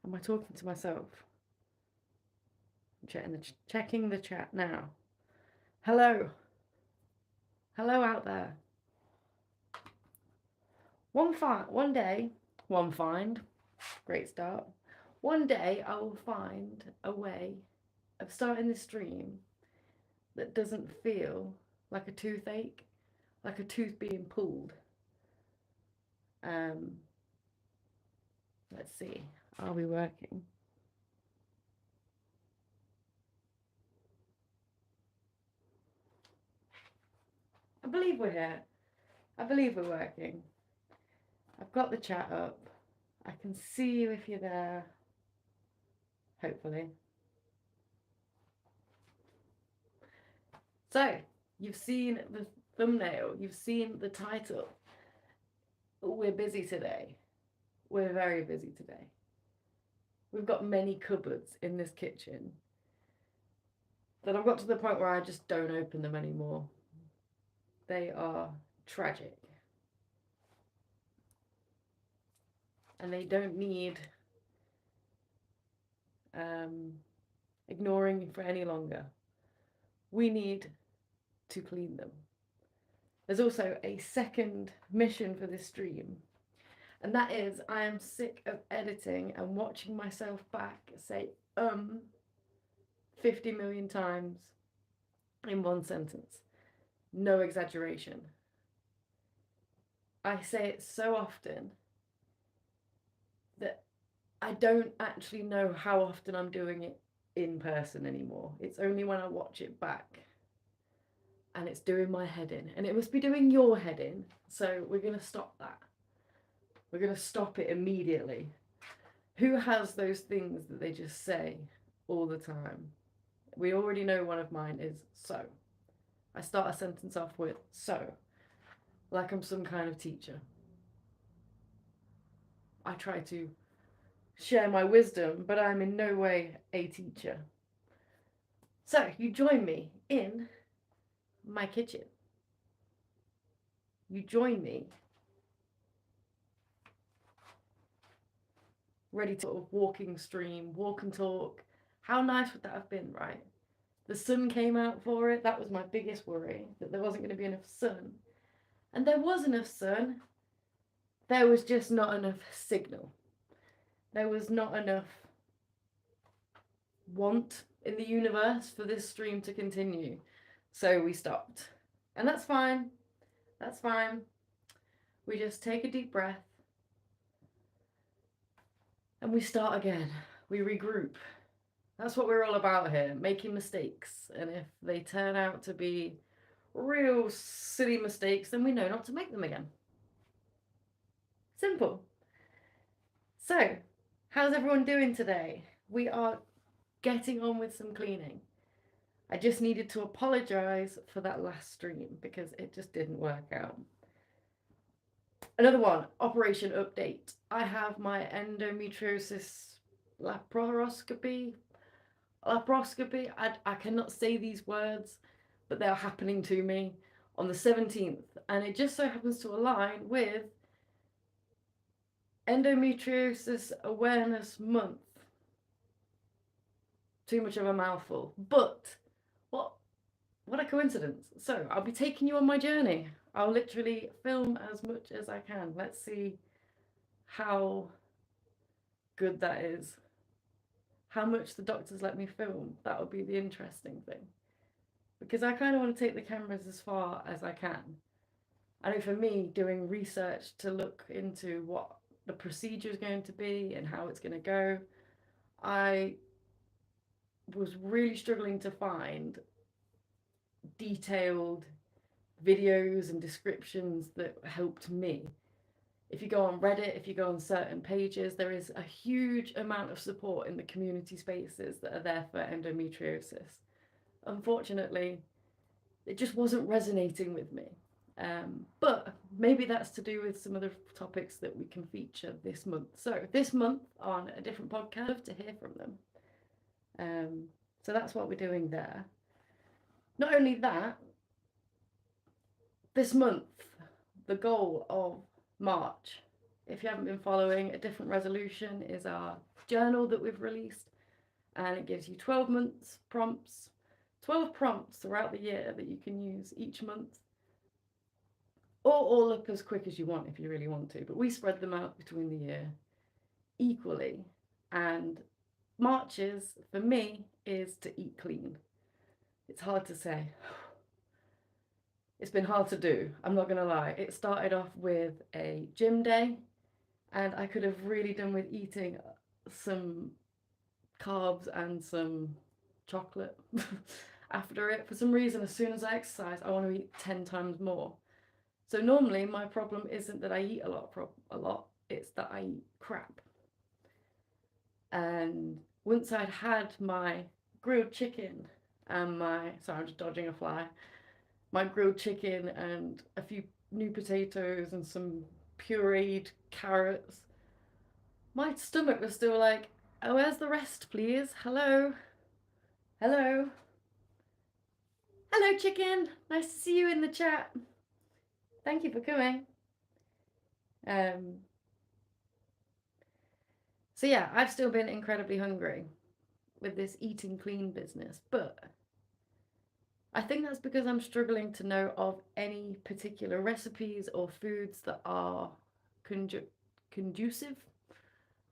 Am I talking to myself? I'm checking the chat now. Hello. Hello out there. One day, one find, great start. One day I will find a way of starting this stream that doesn't feel like a toothache, like a tooth being pulled. Let's see, are we working? I believe we're here. I believe we're working. I've got the chat up. I can see you if you're there. Hopefully. So, you've seen the thumbnail, you've seen the title. We're busy today. We're very busy today. We've got many cupboards in this kitchen that I've got to the point where I just don't open them anymore. They are tragic. And they don't need ignoring for any longer. We need to clean them. There's also a second mission for this stream, and that is I am sick of editing and watching myself back say 50 million times in one sentence. No exaggeration. I say it so often that I don't actually know how often I'm doing it in person anymore. It's only when I watch it back and it's doing my head in, and it must be doing your head in. So we're going to stop that. We're going to stop it immediately. Who has those things that they just say all the time? We already know one of mine is so. I start a sentence off with so, like I'm some kind of teacher. I try to share my wisdom, but I'm in no way a teacher. So you join me in my kitchen. You join me ready to sort of walking stream, walk and talk. How nice would that have been, right? The sun came out for it. That was my biggest worry, that there wasn't going to be enough sun. And there was enough sun. There was just not enough signal. There was not enough want in the universe for this stream to continue. So we stopped. And that's fine. That's fine. We just take a deep breath and we start again. We regroup. That's what we're all about here, making mistakes. And if they turn out to be real silly mistakes, then we know not to make them again. Simple. So, how's everyone doing today? We are getting on with some cleaning. I just needed to apologise for that last stream because it just didn't work out. Another one, operation update. I have my endometriosis laparoscopy. I cannot say these words, but they are happening to me on the 17th. And it just so happens to align with Endometriosis Awareness Month. Too much of a mouthful. But what a coincidence. So I'll be taking you on my journey. I'll literally film as much as I can. Let's see how good that is. How much the doctors let me film. That would be the interesting thing. Because I kind of want to take the cameras as far as I can. I know for me, doing research to look into what the procedure is going to be and how it's going to go, I was really struggling to find detailed videos and descriptions that helped me. If you go on Reddit, if you go on certain pages, there is a huge amount of support in the community spaces that are there for endometriosis. Unfortunately, it just wasn't resonating with me. But maybe that's to do with some of the topics that we can feature this month. So this month on a different podcast to hear from them. So that's what we're doing there. Not only that, this month, the goal of March if you haven't been following, a different resolution is our journal that we've released, and it gives you 12 months prompts, 12 prompts throughout the year that you can use each month, or all up as quick as you want if you really want to, but we spread them out between the year equally. And March's, for me, is to eat clean. It's hard to say. It's been hard to do, I'm not gonna lie. It started off with a gym day, and I could have really done with eating some carbs and some chocolate after it. For some reason, as soon as I exercise, I want to eat 10 times more. So normally my problem isn't that I eat a lot, it's that I eat crap. And once I'd had my grilled chicken and sorry, I'm just dodging a fly, my grilled chicken and a few new potatoes and some pureed carrots, my stomach was still like, oh, where's the rest, please? Hello? Hello? Hello, chicken. Nice to see you in the chat. Thank you for coming. So yeah, I've still been incredibly hungry with this eating clean business, but I think that's because I'm struggling to know of any particular recipes or foods that are conducive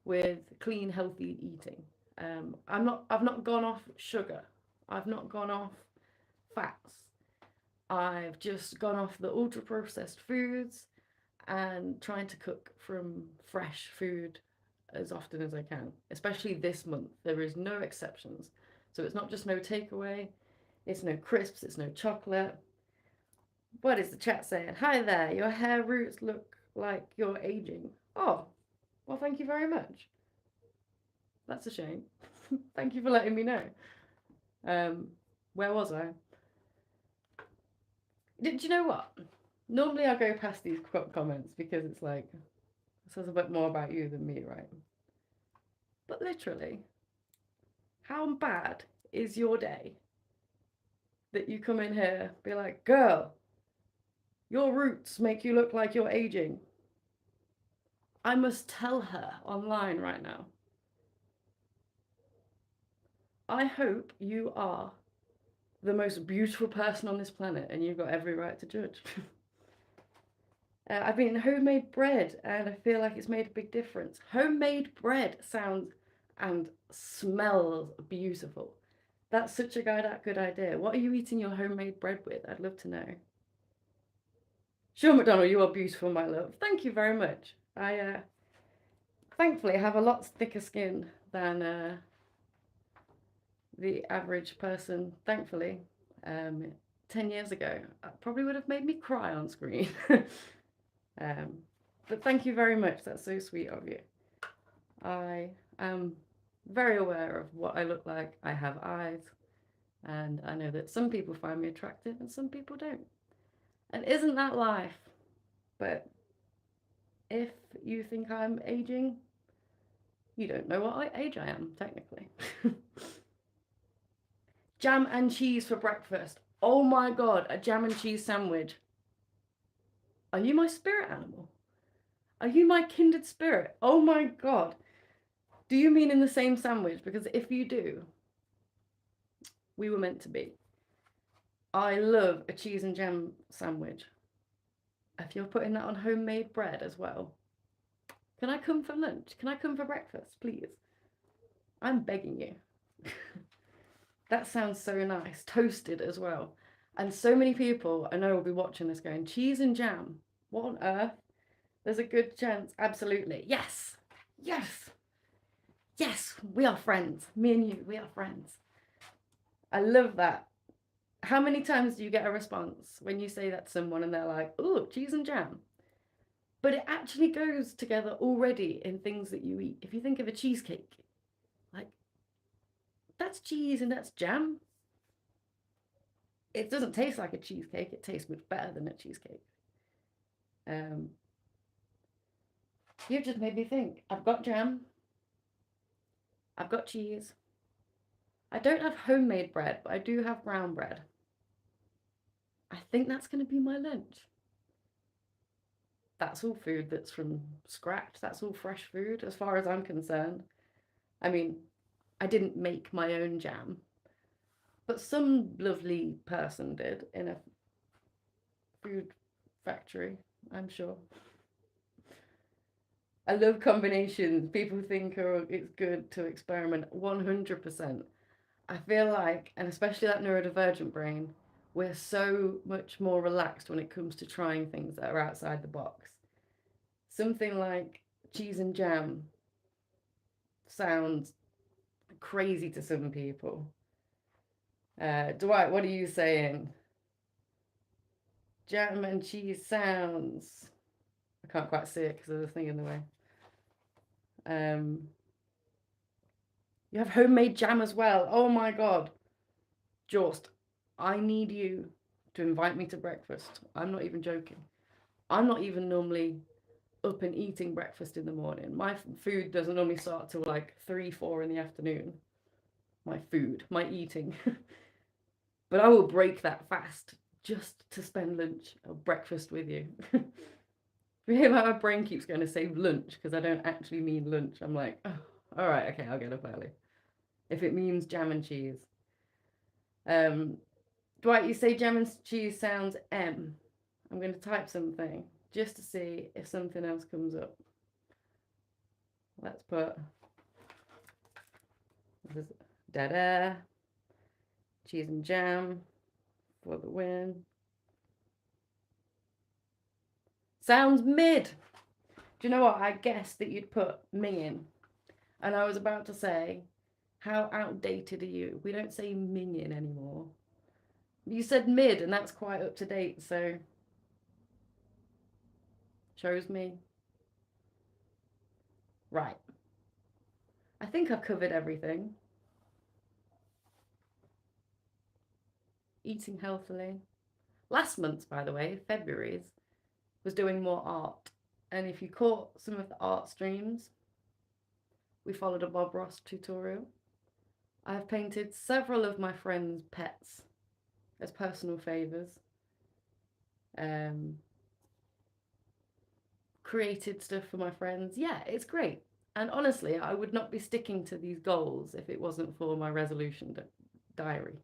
with clean, healthy eating. I've not gone off sugar. I've not gone off fats. I've just gone off the ultra processed foods and trying to cook from fresh food as often as I can, especially this month. There is no exceptions. So it's not just no takeaway, it's no crisps, it's no chocolate. What is the chat saying? Hi there, your hair roots look like you're aging. Oh, well, thank you very much. That's a shame. Thank you for letting me know. Where was I? Do you know what? Normally I go past these comments because it's like, it says a bit more about you than me, right? But literally, how bad is your day that you come in here, be like, girl, your roots make you look like you're aging? I must tell her online right now. I hope you are the most beautiful person on this planet and you've got every right to judge. I've been homemade bread and I feel like it's made a big difference. Homemade bread sounds and smells beautiful. That's such a good idea. What are you eating your homemade bread with? I'd love to know. Sean McDonald, you are beautiful, my love. Thank you very much. I thankfully have a lot thicker skin than the average person, thankfully. 10 years ago, that probably would have made me cry on screen. But thank you very much. That's so sweet of you. I am very aware of what I look like. I have eyes, and I know that some people find me attractive and some people don't. And isn't that life? But if you think I'm aging, you don't know what age I am, technically. Jam and cheese for breakfast. Oh my God, a jam and cheese sandwich. Are you my spirit animal? Are you my kindred spirit? Oh my God. Do you mean in the same sandwich? Because if you do, we were meant to be. I love a cheese and jam sandwich. If you're putting that on homemade bread as well. Can I come for lunch? Can I come for breakfast, please? I'm begging you. That sounds so nice. Toasted as well. And so many people I know will be watching this going, cheese and jam? What on earth? There's a good chance. Absolutely. Yes. Yes. Yes. We are friends. Me and you, we are friends. I love that. How many times do you get a response when you say that to someone and they're like, oh, cheese and jam? But it actually goes together already in things that you eat. If you think of a cheesecake, like, that's cheese and that's jam. It doesn't taste like a cheesecake. It tastes much better than a cheesecake. You've just made me think. I've got jam. I've got cheese. I don't have homemade bread, but I do have brown bread. I think that's going to be my lunch. that's all food that's from scratch. That's all fresh food as far as I'm concerned. I mean, I didn't make my own jam, but some lovely person did in a food factory, I'm sure. I love combinations. People think, oh, it's good to experiment. 100%. I feel like, and especially that neurodivergent brain, we're so much more relaxed when it comes to trying things that are outside the box. Something like cheese and jam sounds crazy to some people. Dwight, what are you saying? Jam and cheese sounds. I can't quite see it because there's a thing in the way. You have homemade jam as well. Oh my God. Jost, I need you to invite me to breakfast. I'm not even joking. I'm not even normally up and eating breakfast in the morning. My food doesn't normally start till like 3, 4 in the afternoon. My eating. But I will break that fast just to spend lunch or breakfast with you. You hear how my brain keeps going to say lunch because I don't actually mean lunch. I'm like, oh, all right, okay, I'll get up early. If it means jam and cheese. Dwight, you say jam and cheese sounds M. I'm going to type something just to see if something else comes up. Let's put dead air, cheese and jam for the win. Sounds mid. Do you know what? I guessed that you'd put minging. And I was about to say, how outdated are you? We don't say minging anymore. You said mid, and that's quite up to date, so shows me. Right. I think I've covered everything. Eating healthily. Last month's, by the way, February's, was doing more art. And if you caught some of the art streams, we followed a Bob Ross tutorial. I've painted several of my friends' pets as personal favours. Created stuff for my friends. Yeah, it's great. And honestly, I would not be sticking to these goals if it wasn't for my resolution diary.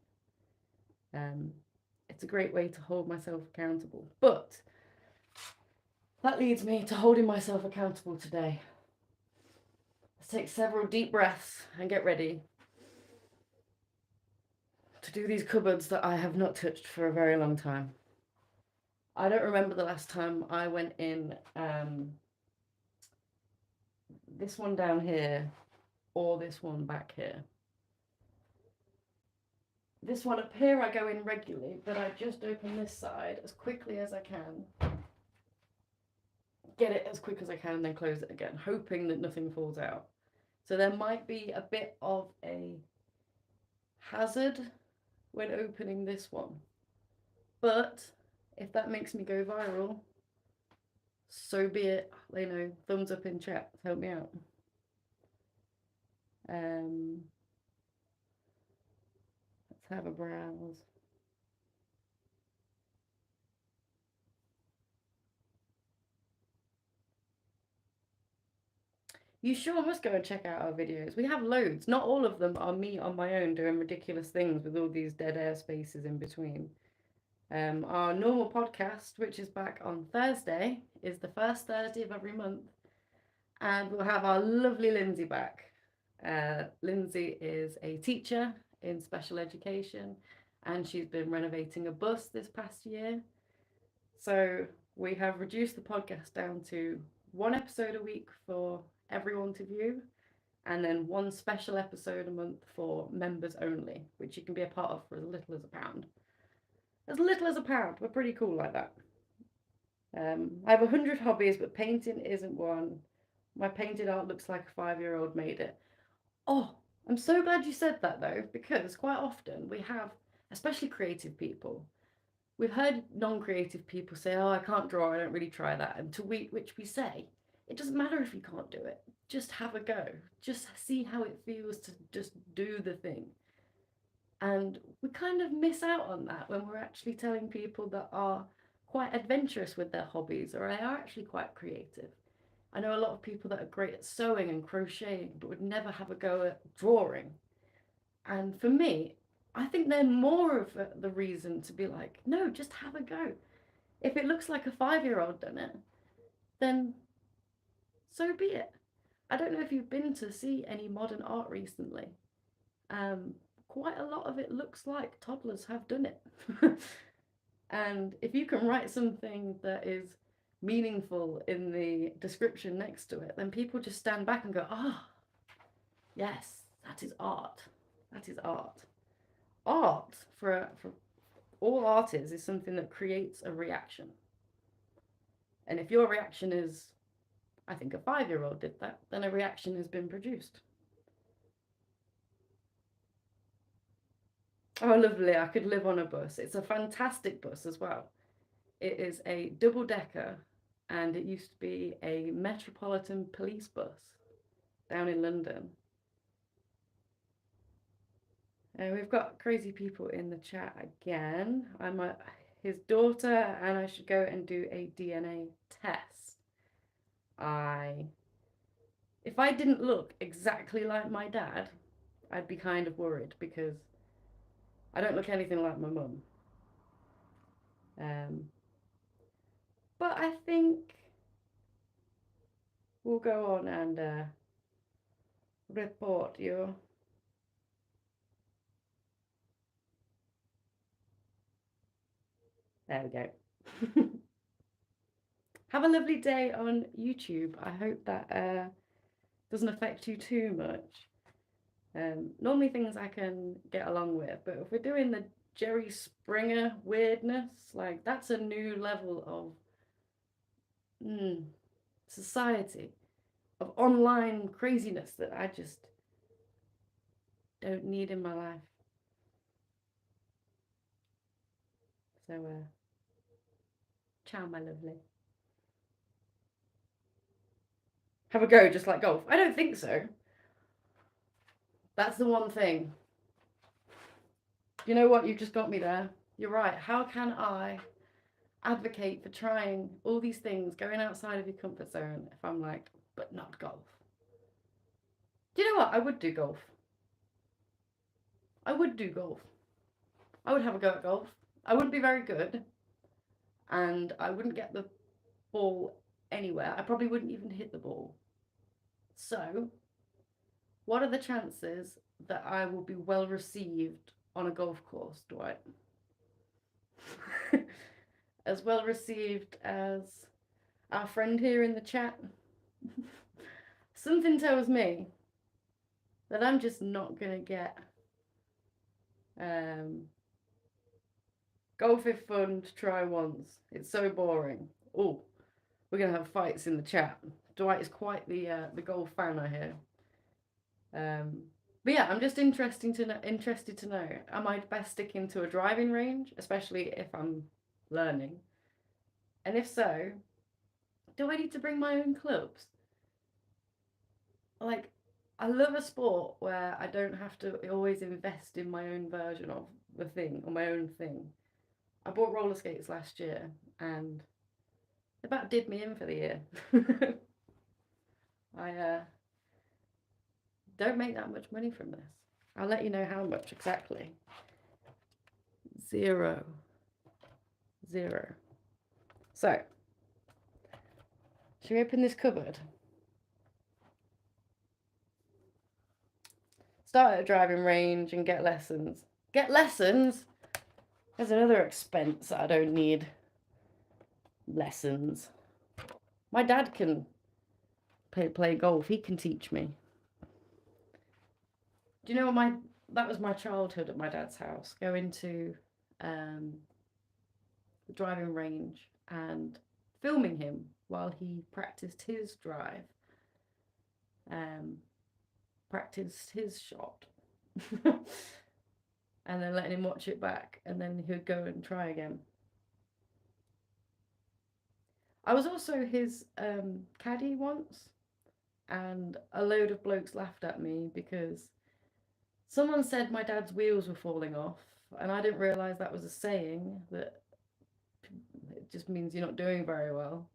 It's a great way to hold myself accountable. But that leads me to holding myself accountable today. Let's take several deep breaths and get ready to do these cupboards that I have not touched for a very long time. I don't remember the last time I went in this one down here or this one back here. This one up here I go in regularly, but I just open this side as quickly as I can. Get it as quick as I can and then close it again, hoping that nothing falls out. So there might be a bit of a hazard when opening this one. But if that makes me go viral, so be it. You know, thumbs up in chat, help me out. Let's have a browse. You sure must go and check out our videos. We have loads. Not all of them are me on my own doing ridiculous things with all these dead air spaces in between. Our normal podcast, which is back on Thursday, is the first Thursday of every month. And we'll have our lovely Lindsay back. Lindsay is a teacher in special education, and she's been renovating a bus this past year. So we have reduced the podcast down to 1 episode a week for everyone to view, and then 1 special episode a month for members only, which you can be a part of for as little as £1. As little as £1. We're pretty cool like that. I have 100 hobbies, but painting isn't one. My painted art looks like a 5-year-old made it. Oh, I'm so glad you said that though, because quite often we have, especially creative people, we've heard non-creative people say, oh, I can't draw, I don't really try that. And to which we say, it doesn't matter if you can't do it. Just have a go. Just see how it feels to just do the thing. And we kind of miss out on that when we're actually telling people that our quite adventurous with their hobbies, or they are actually quite creative. I know a lot of people that are great at sewing and crocheting, but would never have a go at drawing. And for me, I think they're more of the reason to be like, no, just have a go. If it looks like a 5-year-old done it, then so be it. I don't know if you've been to see any modern art recently. Um, Quite a lot of it looks like toddlers have done it. And if you can write something that is meaningful in the description next to it, then people just stand back and go, ah, oh, yes, that is art. That is art. Art, for all art is something that creates a reaction. And if your reaction is, I think a 5-year-old did that, then a reaction has been produced. Oh, lovely. I could live on a bus. It's a fantastic bus as well. It is a double decker, and it used to be a Metropolitan Police bus down in London. We've got crazy people in the chat again. I'm his daughter, and I should go and do a DNA test. If I didn't look exactly like my dad, I'd be kind of worried because I don't look anything like my mum. But I think we'll go on and report you. There we go. Have a lovely day on YouTube. I hope that doesn't affect you too much. Normally things I can get along with, but if we're doing the Jerry Springer weirdness, like that's a new level of society, of online craziness that I just don't need in my life. So, ciao, my lovely. Have a go, just like golf. I don't think so. That's the one thing. You know what? You've just got me there. You're right. How can I advocate for trying all these things, going outside of your comfort zone, if I'm like, but not golf? Do you know what? I would do golf. I would do golf. I would have a go at golf. I wouldn't be very good, and I wouldn't get the ball anywhere. I probably wouldn't even hit the ball. So, what are the chances that I will be well received on a golf course, Dwight? As well received as our friend here in the chat? Something tells me that I'm just not going to get golf is fun to try once. It's so boring. Oh, we're going to have fights in the chat. Dwight is quite the golf fan, I hear. But yeah, I'm just interested to know, am I best sticking to a driving range, especially if I'm learning? And if so, do I need to bring my own clubs? Like, I love a sport where I don't have to always invest in my own version of the thing or my own thing. I bought roller skates last year and they about did me in for the year. I don't make that much money from this. I'll let you know how much exactly. Zero. So, should we open this cupboard? Start at a driving range and get lessons. Get lessons? There's another expense I don't need. Lessons. My dad can play golf. He can teach me. Do you know what that was my childhood at my dad's house? Going to the driving range and filming him while he practiced his drive. Practiced his shot. And then letting him watch it back, and then he'd go and try again. I was also his caddy once, and a load of blokes laughed at me because someone said my dad's wheels were falling off, and I didn't realise that was a saying that it just means you're not doing very well.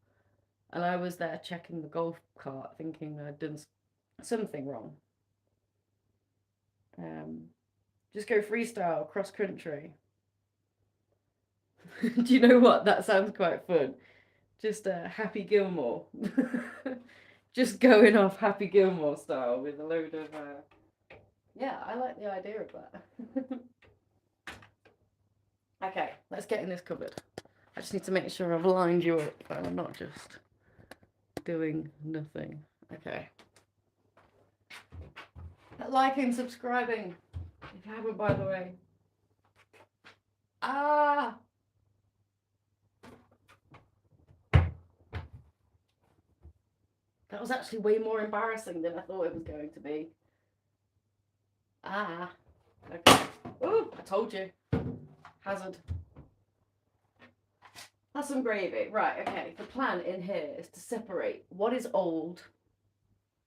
And I was there checking the golf cart, thinking I'd done something wrong. Just go freestyle, cross country. Do you know what? That sounds quite fun. Just Happy Gilmore. Just going off Happy Gilmore style with a load of... Yeah, I like the idea of that. Okay, let's get in this cupboard. I just need to make sure I've lined you up and I'm not just doing nothing. Okay. Liking, subscribing, if you haven't, by the way. Ah! That was actually way more embarrassing than I thought it was going to be. Ah. Okay. Ooh, I told you. Hazard. That's some gravy. Right, okay. The plan in here is to separate what is old,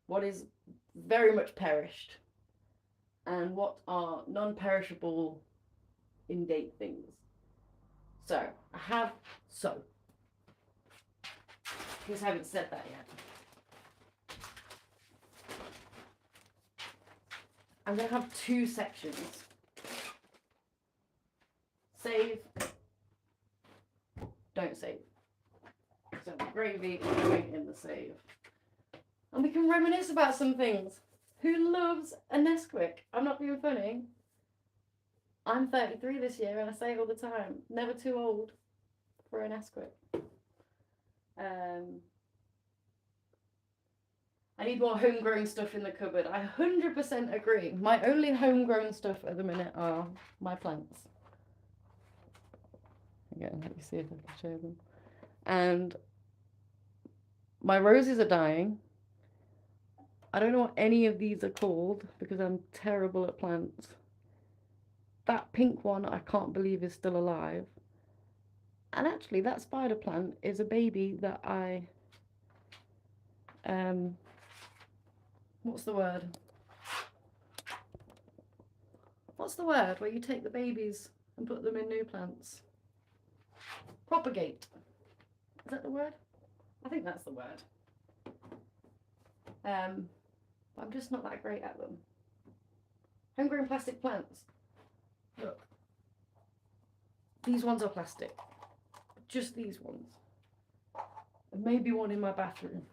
what is very much perished, and what are non-perishable, in-date things. So, I have... So. Because I haven't said that yet. I'm going to have two sections. Save. Don't save. So the gravy is going in the save. And we can reminisce about some things. Who loves a Nesquik? I'm not being funny. I'm 33 this year and I say it all the time. Never too old for a Nesquik. I need more homegrown stuff in the cupboard. I 100% agree. My only homegrown stuff at the minute are my plants. Again, let me see if I can show them. And my roses are dying. I don't know what any of these are called because I'm terrible at plants. That pink one I can't believe is still alive. And actually that spider plant is a baby that I... what's the word? What's the word where you take the babies and put them in new plants? Propagate. Is that the word? I think that's the word. I'm just not that great at them. Homegrown plastic plants. Look. These ones are plastic. Just these ones. And maybe one in my bathroom.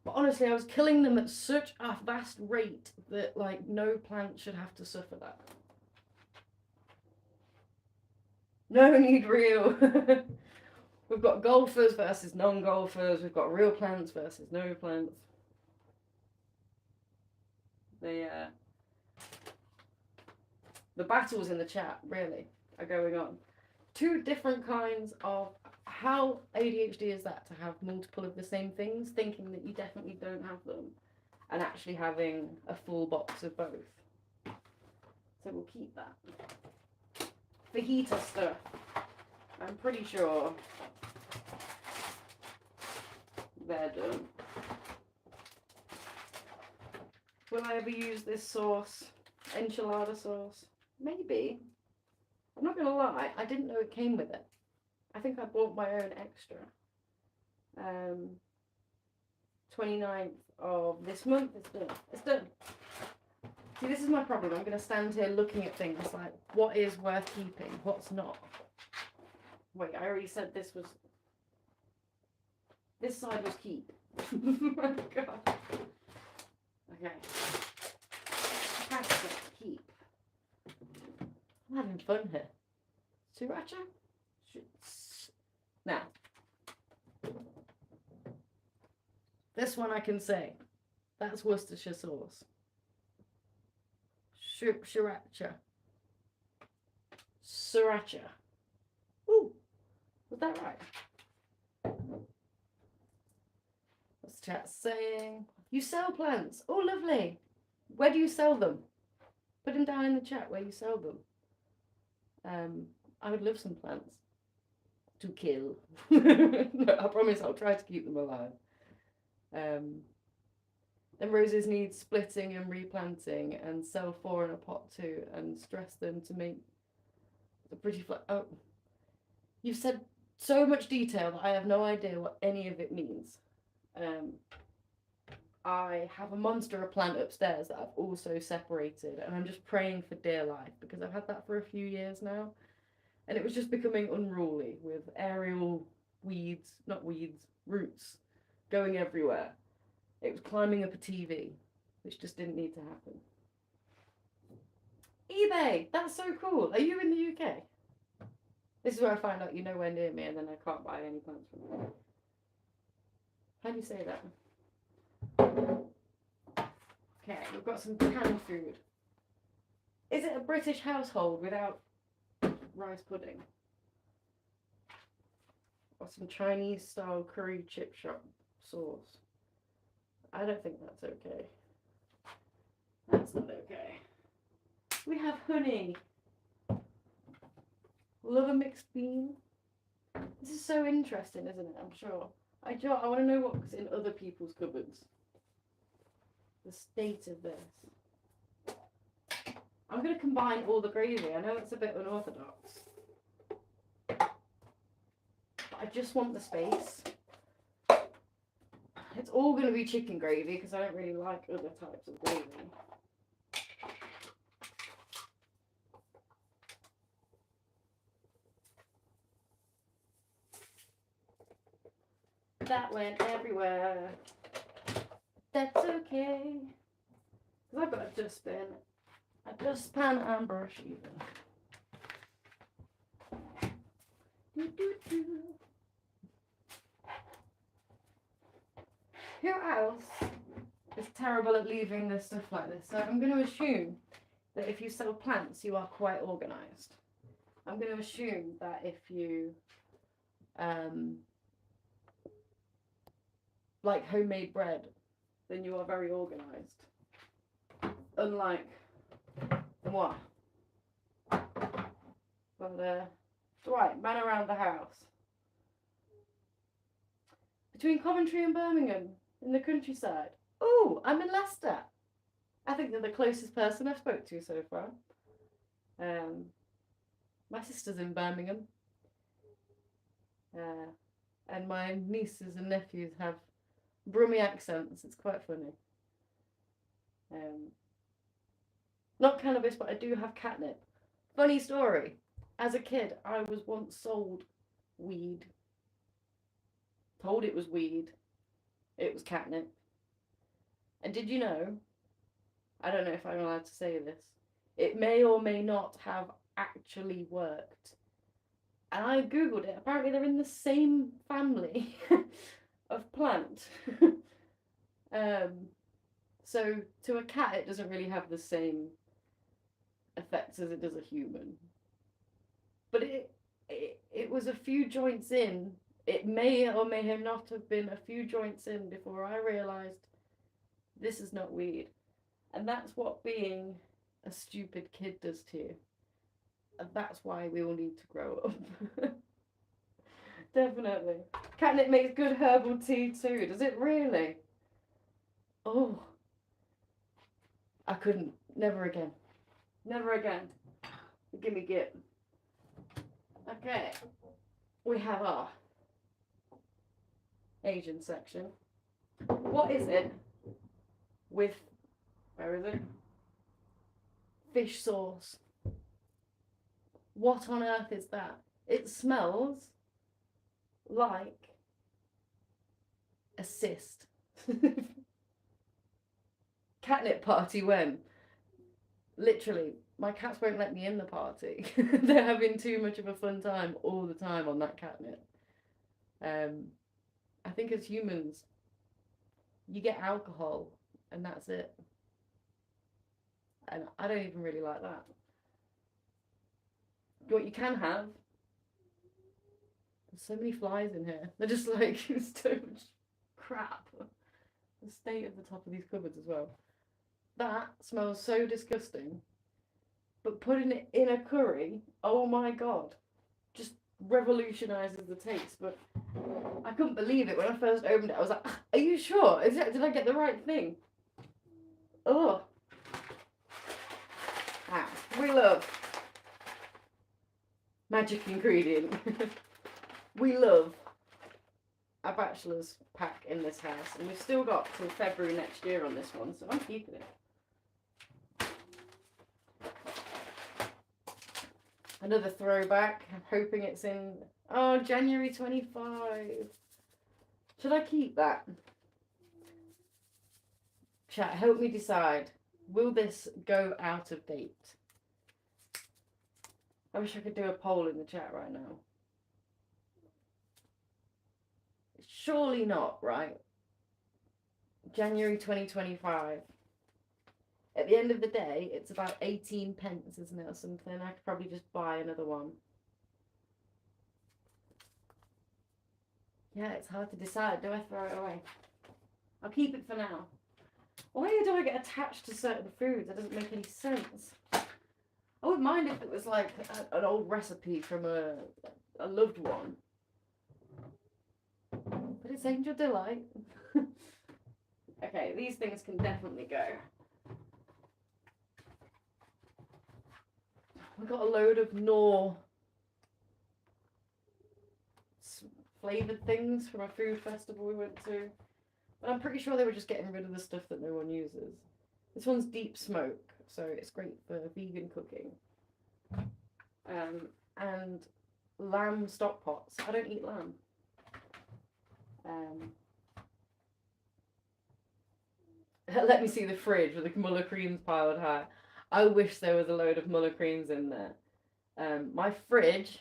But honestly, I was killing them at such a vast rate that, like, no plant should have to suffer that. No need real. We've got golfers versus non-golfers. We've got real plants versus no plants. The battles in the chat, really, are going on. Two different kinds of... How ADHD is that to have multiple of the same things, thinking that you definitely don't have them, and actually having a full box of both. So we'll keep that. Fajita stuff. I'm pretty sure they're done. Will I ever use this sauce? Enchilada sauce? Maybe. I'm not going to lie, I didn't know it came with it. I think I bought my own extra. 29th of this month, it's done. It's done. See, this is my problem. I'm going to stand here looking at things like, what is worth keeping? What's not? Wait, I already said this was... This side was keep. Oh my god. Okay. Pasta, keep. I'm having fun here. Sriracha? Now, this one I can say. That's Worcestershire sauce. Sriracha. Sriracha. Ooh, was that right? What's the chat saying? You sell plants. Oh, lovely. Where do you sell them? Put them down in the chat where you sell them. I would love some plants to kill. No, I promise I'll try to keep them alive. Then roses need splitting and replanting, and sell 4 in a pot too, and stress them to make a pretty flat. Oh, You've said so much detail that I have no idea what any of it means. I have a monster of plant upstairs that I've also separated, and I'm just praying for dear life because I've had that for a few years now, and it was just becoming unruly with aerial weeds, not weeds, roots going everywhere. It was climbing up a TV, which just didn't need to happen. eBay, that's so cool. Are you in the UK? This is where I find out you're nowhere near me and then I can't buy any plants from you. How do you say that? Okay, we've got some canned food. Is it a British household without rice pudding? Or some Chinese style curry chip shop sauce? I don't think that's okay. That's not okay. We have honey. Love a mixed bean. This is so interesting, isn't it? I'm sure. I want to know what's in other people's cupboards. The state of this. I'm going to combine all the gravy. I know it's a bit unorthodox. But I just want the space. It's all going to be chicken gravy because I don't really like other types of gravy. That went everywhere. That's okay. Because I've got a dustbin, a dustpan and brush even. Who else is terrible at leaving this stuff like this? So I'm going to assume that if you sell plants, you are quite organised. I'm going to assume that if you like homemade bread, then you are very organised. Unlike moi. But right, man around the house. Between Coventry and Birmingham, in the countryside. Oh, I'm in Leicester. I think they're the closest person I've spoke to so far. My sister's in Birmingham. And my nieces and nephews have Brummy accents. It's quite funny. Not cannabis, but I do have catnip. Funny story. As a kid, I was once sold weed. Told it was weed. It was catnip. And did you know, I don't know if I'm allowed to say this, it may or may not have actually worked. And I googled it. Apparently they're in the same family of plant. So to a cat it doesn't really have the same effects as it does a human. But it was a few joints in. It may or may not have been a few joints in before I realised this is not weed. And that's what being a stupid kid does to you. And that's why we all need to grow up. Definitely. Catnip makes good herbal tea too. Does it really? Oh. I couldn't. Never again. Never again. Give me git. Okay. We have our Asian section. What is it with, where is it? Fish sauce. What on earth is that? It smells like a cyst. Catnip party when? Literally, my cats won't let me in the party. They're having too much of a fun time all the time on that catnip. I think as humans, you get alcohol and that's it. And I don't even really like that. What you can have, there's so many flies in here. They're just like, so much crap. The state of the top of these cupboards as well. That smells so disgusting. But putting it in a curry, oh my god, just revolutionises the taste. But I couldn't believe it when I first opened it. I was like, are you sure? Did I get the right thing? Oh. Ah, we love magic ingredient. We love a bachelor's pack in this house, and we've still got till February next year on this one, so I'm keeping it. Another throwback. I'm hoping it's in, January 25. Should I keep that? Chat, help me decide. Will this go out of date? I wish I could do a poll in the chat right now. Surely not, right? January 2025. At the end of the day, it's about 18 pence, isn't it, or something? I could probably just buy another one. Yeah, it's hard to decide. Do I throw it away? I'll keep it for now. Why do I get attached to certain foods? That doesn't make any sense. I wouldn't mind if it was like an old recipe from a loved one. But it's Angel Delight. Okay, these things can definitely go. We got a load of Knorr flavoured things from a food festival we went to. But I'm pretty sure they were just getting rid of the stuff that no one uses. This one's deep smoke, so it's great for vegan cooking. And lamb stock pots. I don't eat lamb. Let me see the fridge with the Muller creams piled high. I wish there was a load of Muller creams in there. My fridge,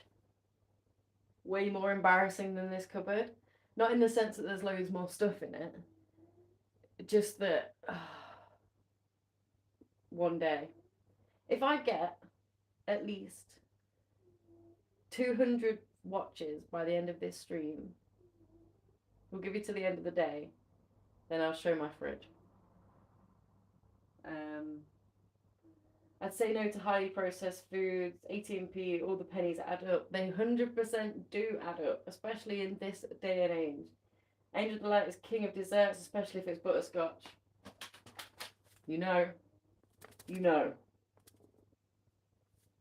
way more embarrassing than this cupboard. Not in the sense that there's loads more stuff in it. Just that one day, if I get at least 200 watches by the end of this stream, we'll give you to the end of the day, then I'll show my fridge. I'd say no to highly processed foods, ATMP, all the pennies add up. They 100% do add up, especially in this day and age. Angel Delight is king of desserts, especially if it's butterscotch. You know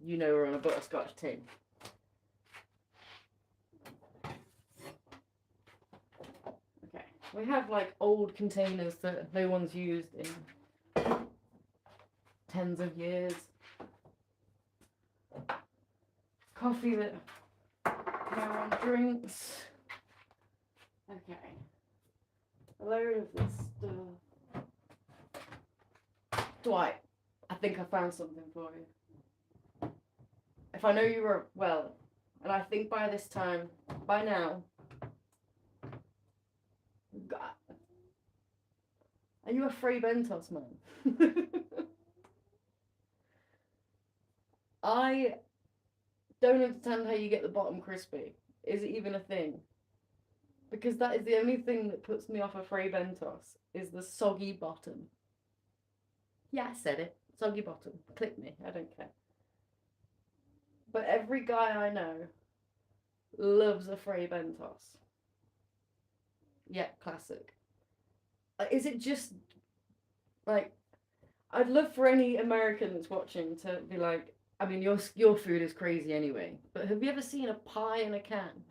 we're on a butterscotch tin. Okay, we have like old containers that no one's used in tens of years. Coffee that no one drinks. Okay. A load of this stuff. Dwight, I think I found something for you. If I know you were well, and I think by now, God, are you a Frey Bentos man? I don't understand how you get the bottom crispy. Is it even a thing? Because that is the only thing that puts me off a Frey Bentos, is the soggy bottom. Yeah, I said it. Soggy bottom. Click me. I don't care. But every guy I know loves a Frey Bentos. Yeah, classic. Is it just, like, I'd love for any American that's watching to be like, I mean, your food is crazy anyway, but have you ever seen a pie in a can?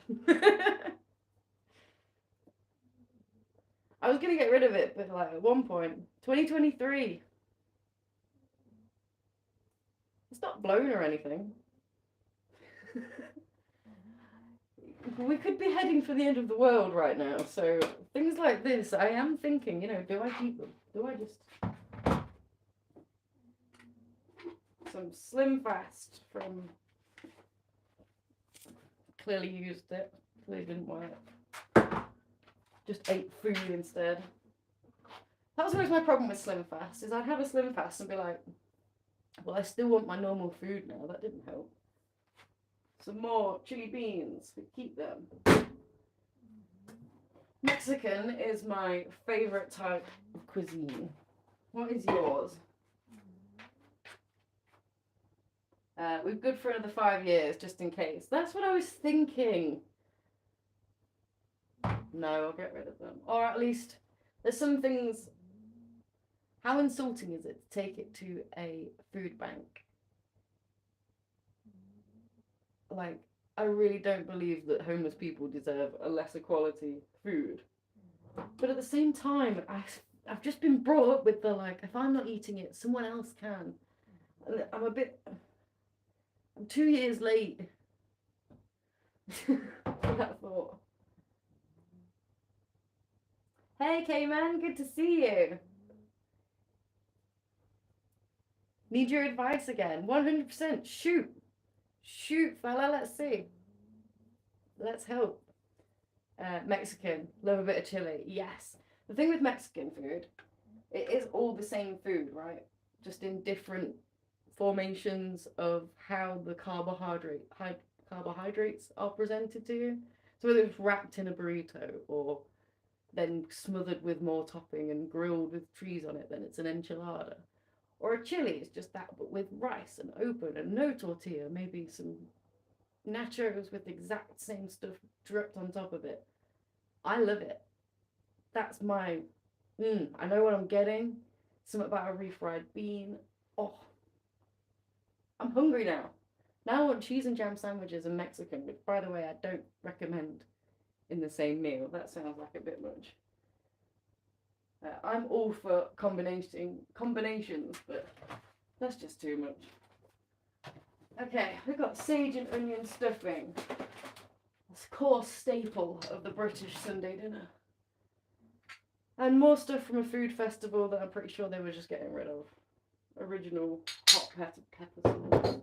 I was going to get rid of it, but like at one point, 2023. It's not blown or anything. We could be heading for the end of the world right now, so things like this, I am thinking, do I keep them? Do I just... Some Slim Fast from... Clearly used it. Clearly didn't work. Just ate food instead. That was always my problem with Slim Fast, is I'd have a Slim Fast and be like, well, I still want my normal food now. That didn't help. Some more chili beans. We keep them. Mexican is my favourite type of cuisine. What is yours? We're good for another 5 years, just in case. That's what I was thinking. No, I'll get rid of them. Or at least, there's some things... How insulting is it to take it to a food bank? Like, I really don't believe that homeless people deserve a lesser quality food. But at the same time, I've just been brought up with the like, if I'm not eating it, someone else can. And I'm 2 years late for that thought. Hey, K-Man, good to see you. Need your advice again. 100%. Shoot, fella, let's see. Let's help. Mexican, love a bit of chili. Yes. The thing with Mexican food, it is all the same food, right? Just in different formations of how the carbohydrates are presented to you. So whether it's wrapped in a burrito or then smothered with more topping and grilled with cheese on it, then it's an enchilada. Or a chili is just that, but with rice and open and no tortilla, maybe some nachos with the exact same stuff dripped on top of it. I love it. That's my, I know what I'm getting. Something about a refried bean. Oh, I'm hungry now. Now I want cheese and jam sandwiches and Mexican, which, by the way, I don't recommend in the same meal. That sounds like a bit much. I'm all for combinations, but that's just too much. Okay, we've got sage and onion stuffing. It's a core staple of the British Sunday dinner. And more stuff from a food festival that I'm pretty sure they were just getting rid of. Original hot peppers.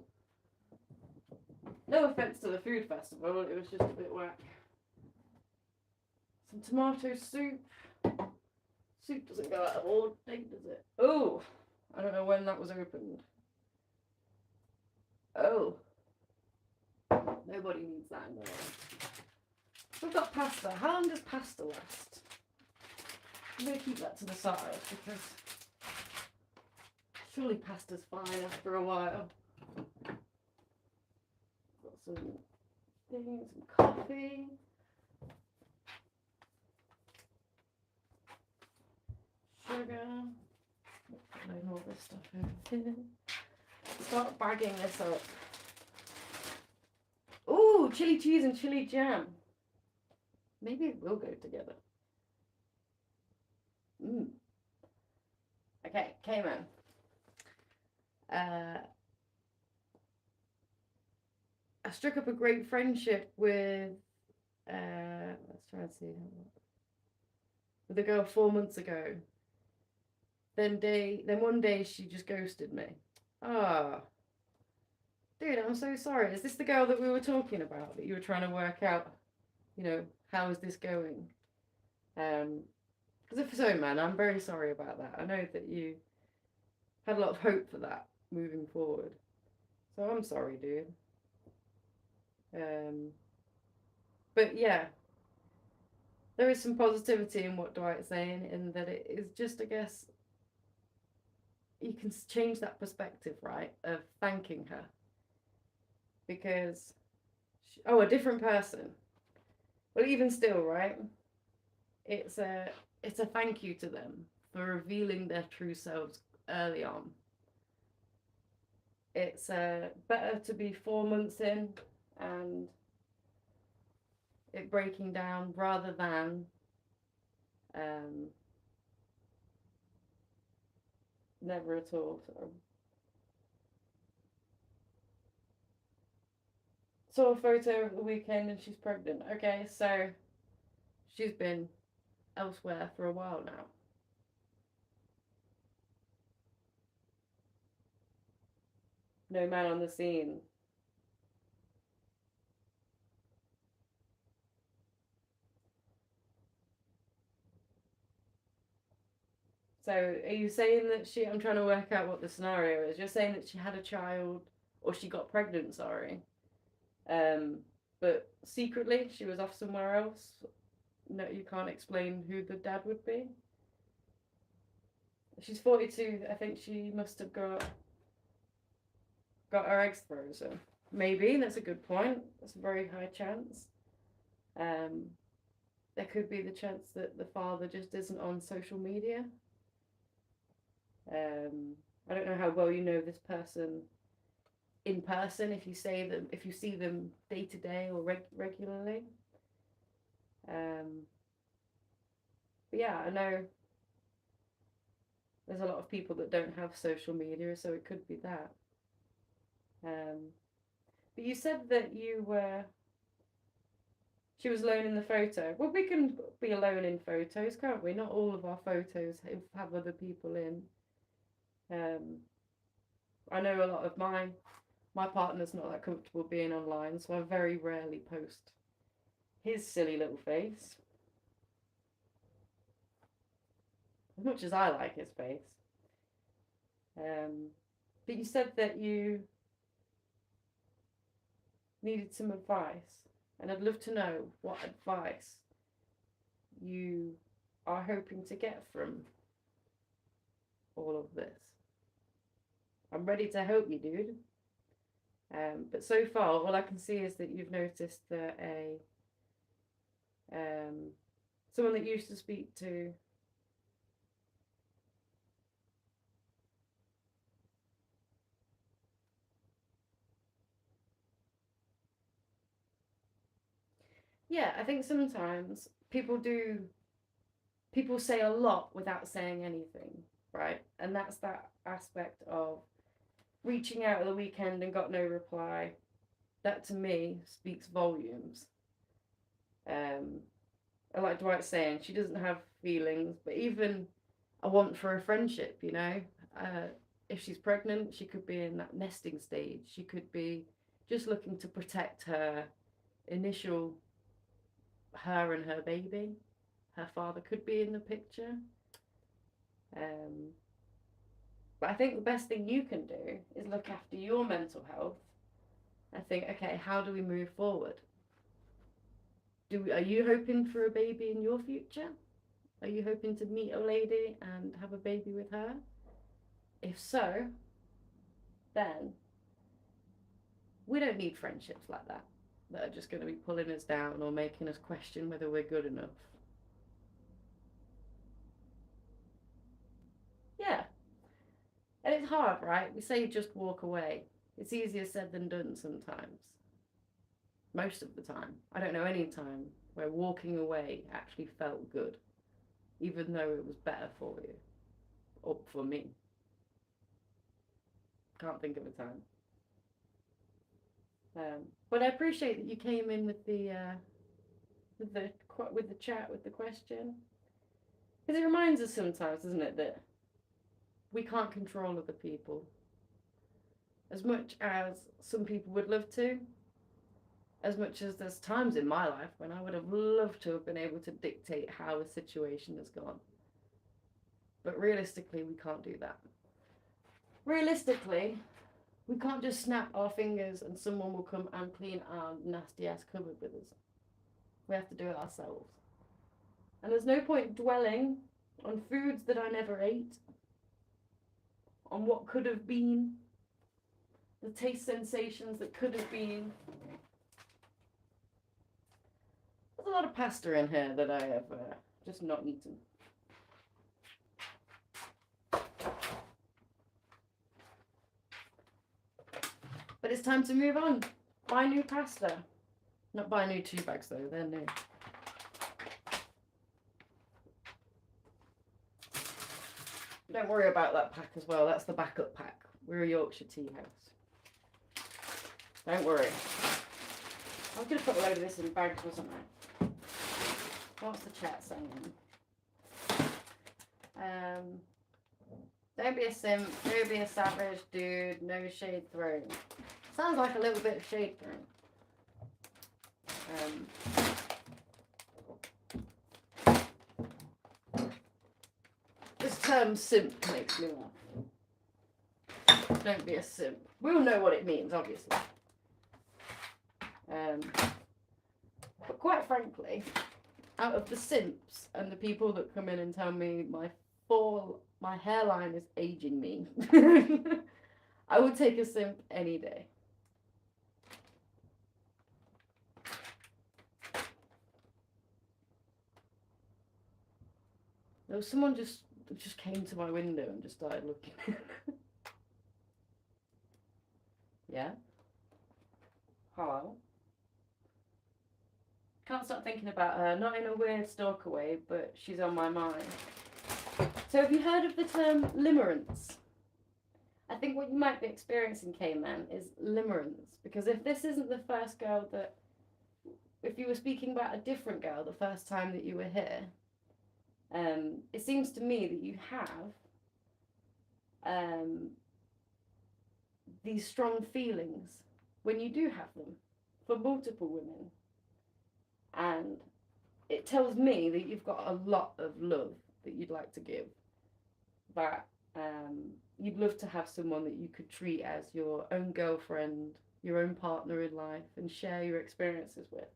No offence to the food festival, it was just a bit whack. Some tomato soup. Soup doesn't go out of all date, does it? Oh, I don't know when that was opened. Oh. Nobody needs that in there. We've got pasta. How long does pasta last? I'm going to keep that to the side because surely pasta's fine after a while. Got some things, some coffee. Sugar. Load all this stuff over here. Start bagging this up. Ooh, chili cheese and chili jam. Maybe it will go together. Okay, Cayman. I struck up a great friendship with, let's try and see, with a girl 4 months ago. Then one day she just ghosted me. Ah. Dude, I'm so sorry. Is this the girl that we were talking about, that you were trying to work out, how is this going? Because if so, man, I'm very sorry about that. I know that you had a lot of hope for that moving forward. So I'm sorry, dude. But yeah, there is some positivity in what Dwight's saying, in that it is just, I guess, you can change that perspective, right, of thanking her. Because, a different person. Well, even still, right, it's a thank you to them for revealing their true selves early on. It's better to be 4 months in and it breaking down rather than never at all. Saw a photo over the weekend and she's pregnant. Okay, so she's been elsewhere for a while now. No man on the scene. So are you saying that I'm trying to work out what the scenario is. You're saying that she had a child, or she got pregnant, sorry. But secretly she was off somewhere else. No, you can't explain who the dad would be. She's 42. I think she must have got her eggs frozen. Maybe, that's a good point. That's a very high chance. There could be the chance that the father just isn't on social media. I don't know how well you know this person in person if you see them day to day or regularly. But yeah, I know there's a lot of people that don't have social media, so it could be that. But you said that she was alone in the photo. Well, we can be alone in photos, can't we? Not all of our photos have other people in. I know a lot of my partner's not that comfortable being online, so I very rarely post his silly little face. As much as I like his face. But you said that you needed some advice, and I'd love to know what advice you are hoping to get from all of this. I'm ready to help you, dude. But so far, all I can see is that you've noticed that someone that you used to speak to yeah, I think sometimes people say a lot without saying anything, right? And that's that aspect of reaching out at the weekend and got no reply. That to me speaks volumes. I like Dwight saying she doesn't have feelings, but even a want for a friendship, you know. If she's pregnant, she could be in that nesting stage. She could be just looking to protect her and her baby. Her father could be in the picture. But I think the best thing you can do is look after your mental health and think, okay, how do we move forward? Are you hoping for a baby in your future? Are you hoping to meet a lady and have a baby with her? If so, then we don't need friendships like that are just going to be pulling us down or making us question whether we're good enough. Yeah. And it's hard, right? We say just walk away. It's easier said than done sometimes. Most of the time. I don't know any time where walking away actually felt good, even though it was better for you, or for me. Can't think of a time. But I appreciate that you came in with the chat, with the question, because it reminds us sometimes, doesn't it, that we can't control other people as much as some people would love to. As much as there's times in my life when I would have loved to have been able to dictate how a situation has gone. But realistically, we can't do that. Realistically, we can't just snap our fingers and someone will come and clean our nasty ass cupboard with us. We have to do it ourselves. And there's no point dwelling on foods that I never ate, on what could have been, the taste sensations that could have been. There's a lot of pasta in here that I have just not eaten. But it's time to move on. Buy new pasta. Not buy new 2 bags though, they're new. Don't worry about that pack as well, that's the backup pack. We're a Yorkshire tea house. Don't worry. I was going to put a load of this in bags, wasn't I? What's the chat saying? Don't be a simp, don't be a savage, dude, no shade thrown. Sounds like a little bit of shade thrown. This term simp makes me laugh. Don't be a simp. We all know what it means, obviously. But quite frankly, out of the simps and the people that come in and tell me my hairline is aging me, I would take a simp any day. There was someone just came to my window and just started looking. Yeah? Hello? Can't stop thinking about her, not in a weird stalker way, but she's on my mind. So have you heard of the term limerence? I think what you might be experiencing, K-Man, is limerence. Because if this isn't the first girl that... If you were speaking about a different girl the first time that you were here, it seems to me that you have these strong feelings when you do have them for multiple women. And it tells me that you've got a lot of love that you'd like to give. That you'd love to have someone that you could treat as your own girlfriend, your own partner in life, and share your experiences with.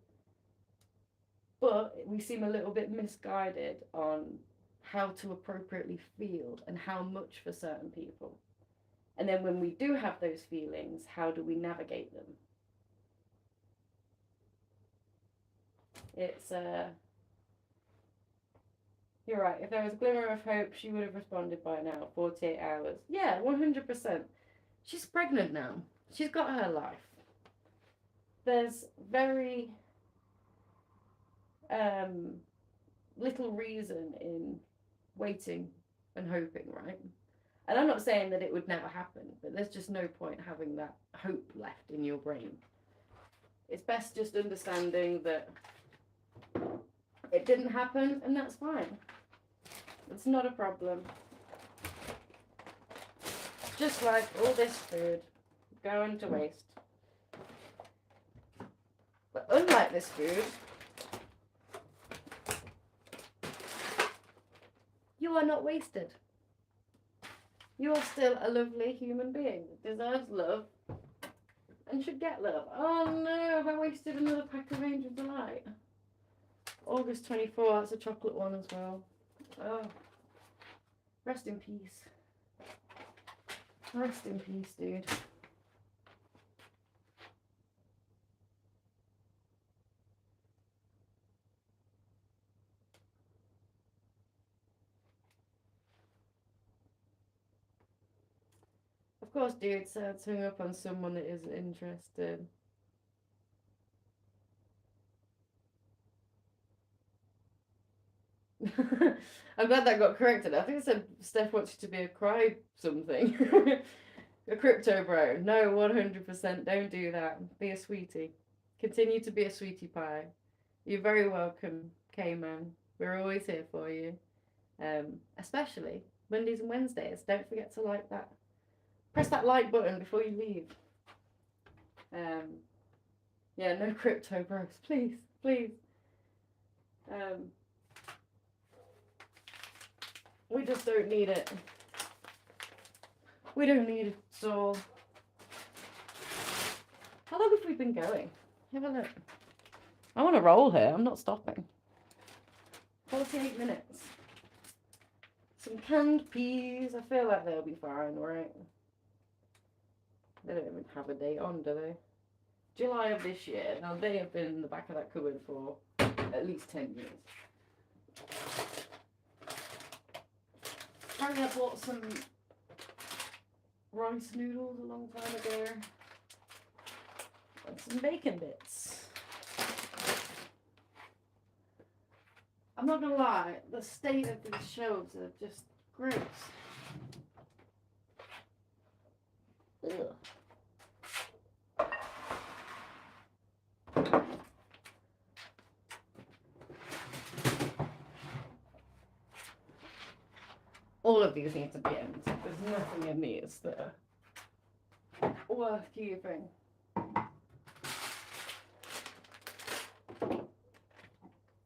But we seem a little bit misguided on how to appropriately feel and how much for certain people. And then when we do have those feelings, how do we navigate them? It's, you're right, if there was a glimmer of hope, she would have responded by now, 48 hours. Yeah, 100%. She's pregnant now. She's got her life. There's very little reason in waiting and hoping, right? And I'm not saying that it would never happen, but there's just no point having that hope left in your brain. It's best just understanding that it didn't happen, and that's fine. It's not a problem. Just like all this food going to waste. But unlike this food, you are not wasted. You are still a lovely human being that deserves love and should get love. Oh no, have I wasted another pack of Angel Delight? August 24, that's a chocolate one as well. Oh, rest in peace. Rest in peace, dude. Of course, dude, so hung up on someone that isn't interested. I'm glad that got corrected. I think it said Steph wants you to be a cry something. A crypto bro. No, 100% don't do that. Be a sweetie. Continue to be a sweetie pie. You're very welcome, K-Man. We're always here for you. Especially Mondays and Wednesdays. Don't forget to like that. Press that like button before you leave. Yeah, no crypto bros. Please, please. We just don't need it. We don't need it at all. How long have we been going? Have a look. I want to roll here. I'm not stopping. 48 minutes. Some canned peas. I feel like they'll be fine, right? They don't even have a date on, do they? July of this year. Now, they have been in the back of that cupboard for at least 10 years. Apparently I bought some rice noodles a long time ago. And some bacon bits. I'm not gonna lie, the state of these shelves are just gross. Ugh. All of these need to be empty. There's nothing in these that are worth keeping.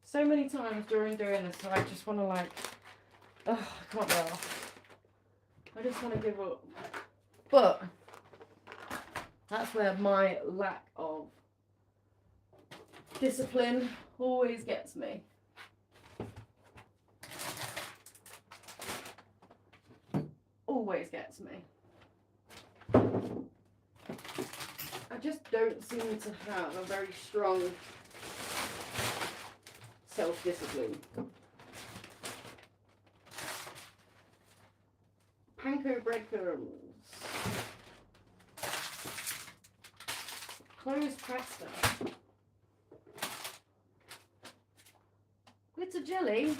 So many times during doing this, I just want to like, oh, I can't laugh. I just want to give up. But that's where my lack of discipline always gets me. Always gets me. I just don't seem to have a very strong self-discipline. Panko breadcrumbs. faster. Glitter jelly?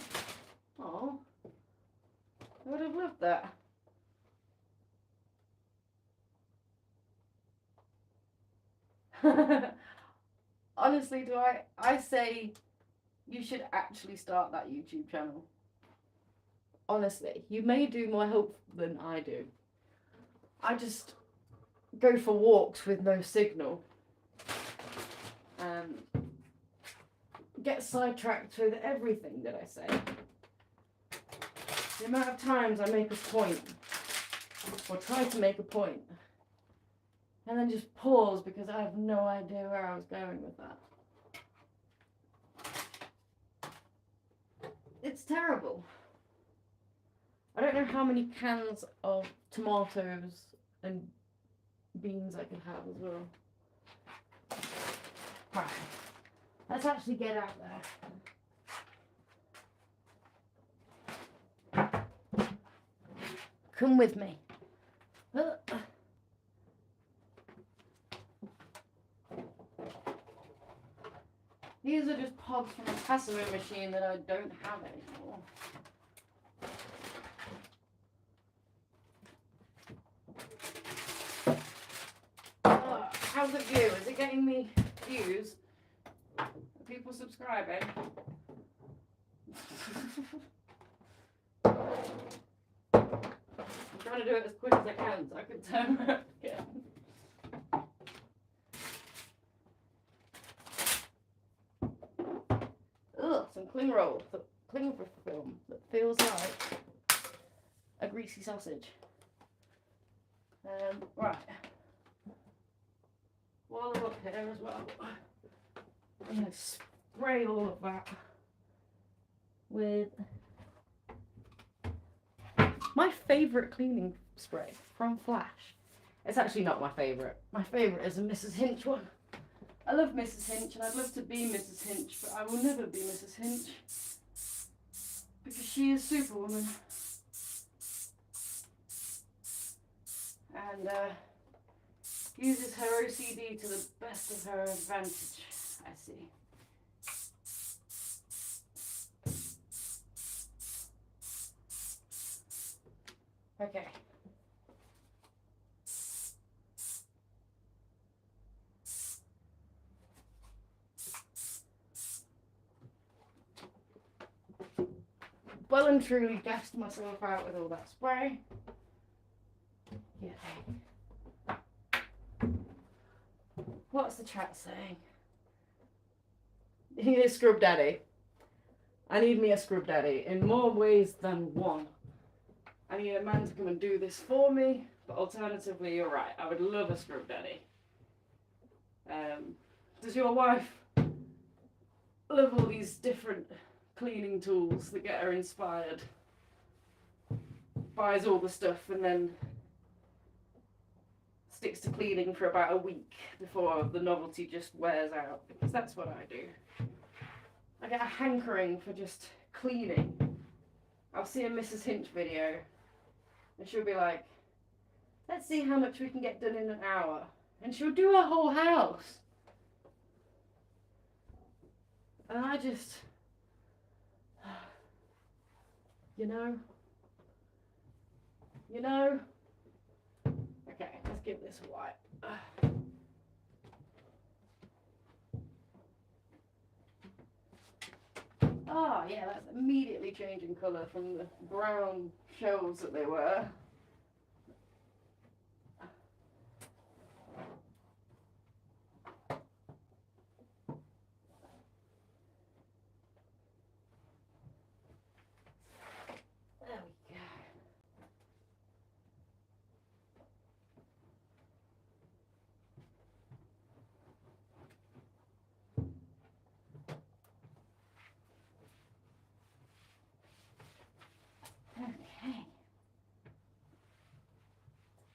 Oh, I would have loved that. Honestly, I say you should actually start that YouTube channel. Honestly, you may do more help than I do. I just go for walks with no signal and get sidetracked with everything that I say. The amount of times I make a point, or try to make a point, and then just pause because I have no idea where I was going with that. It's terrible. I don't know how many cans of tomatoes and beans I can have as well. Right. Let's actually get out there. Come with me. These are just pods from a passaway machine that I don't have anymore. How's the view? Is it getting me views? Are people subscribing? I'm trying to do it as quick as I can so I can turn around again. Ugh, some cling film that feels like a greasy sausage. Right. While I'm up here as well, I'm going to spray all of that with my favourite cleaning spray from Flash. It's actually not my favourite. My favourite is a Mrs. Hinch one. I love Mrs. Hinch and I'd love to be Mrs. Hinch, but I will never be Mrs. Hinch because she is Superwoman. And uses her OCD to the best of her advantage, I see. Okay. Well and truly gassed myself out with all that spray. Yeah. What's the chat saying? You need a scrub daddy. I need me a scrub daddy in more ways than one. I need a man to come and do this for me, but alternatively, you're right. I would love a scrub daddy. Does your wife love all these different cleaning tools that get her inspired? Buys all the stuff and then sticks to cleaning for about a week before the novelty just wears out, because that's what I do. I get a hankering for just cleaning. I'll see a Mrs. Hinch video and she'll be like, let's see how much we can get done in an hour. And she'll do her whole house. And I just, you know, okay, let's give this a wipe. Oh yeah, that's immediately changing colour from the brown shells that they were. There we go. Okay.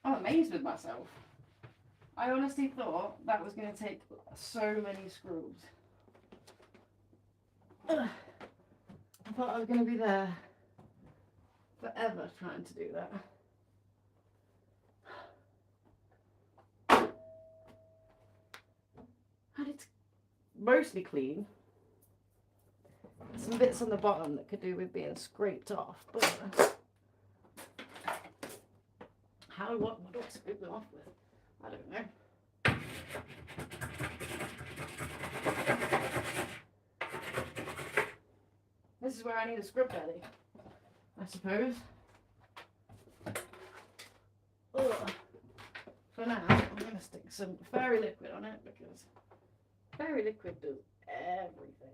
I'm amazed with myself. I honestly thought that was going to take so many screws. Ugh. I thought I was going to be there forever trying to do that. mostly clean. Some bits on the bottom that could do with being scraped off, but what do I scrape them off with? I don't know. This is where I need a scrub daddy, I suppose. Ugh. For now, I'm going to stick some fairy liquid on it because fairy liquid does everything.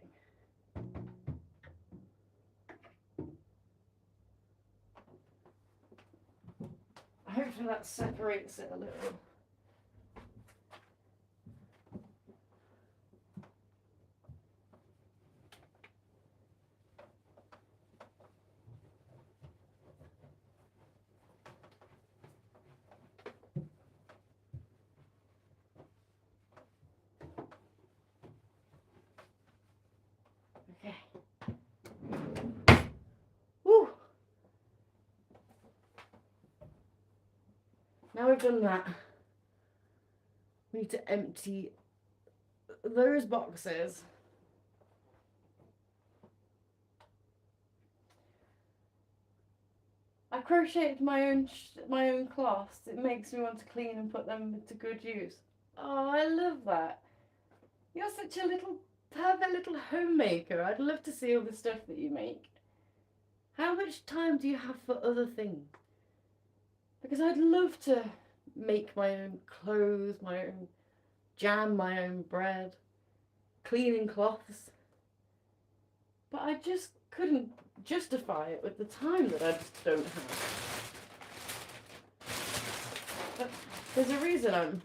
Hopefully that separates it a little. Okay. Woo! Now we've done that, we need to empty those boxes. I crocheted my own cloths. It makes me want to clean and put them to good use. Oh, I love that. You're such a little perfect little homemaker. I'd love to see all the stuff that you make. How much time do you have for other things? Because I'd love to make my own clothes, my own jam, my own bread, cleaning cloths. But I just couldn't justify it with the time that I just don't have. But there's a reason I'm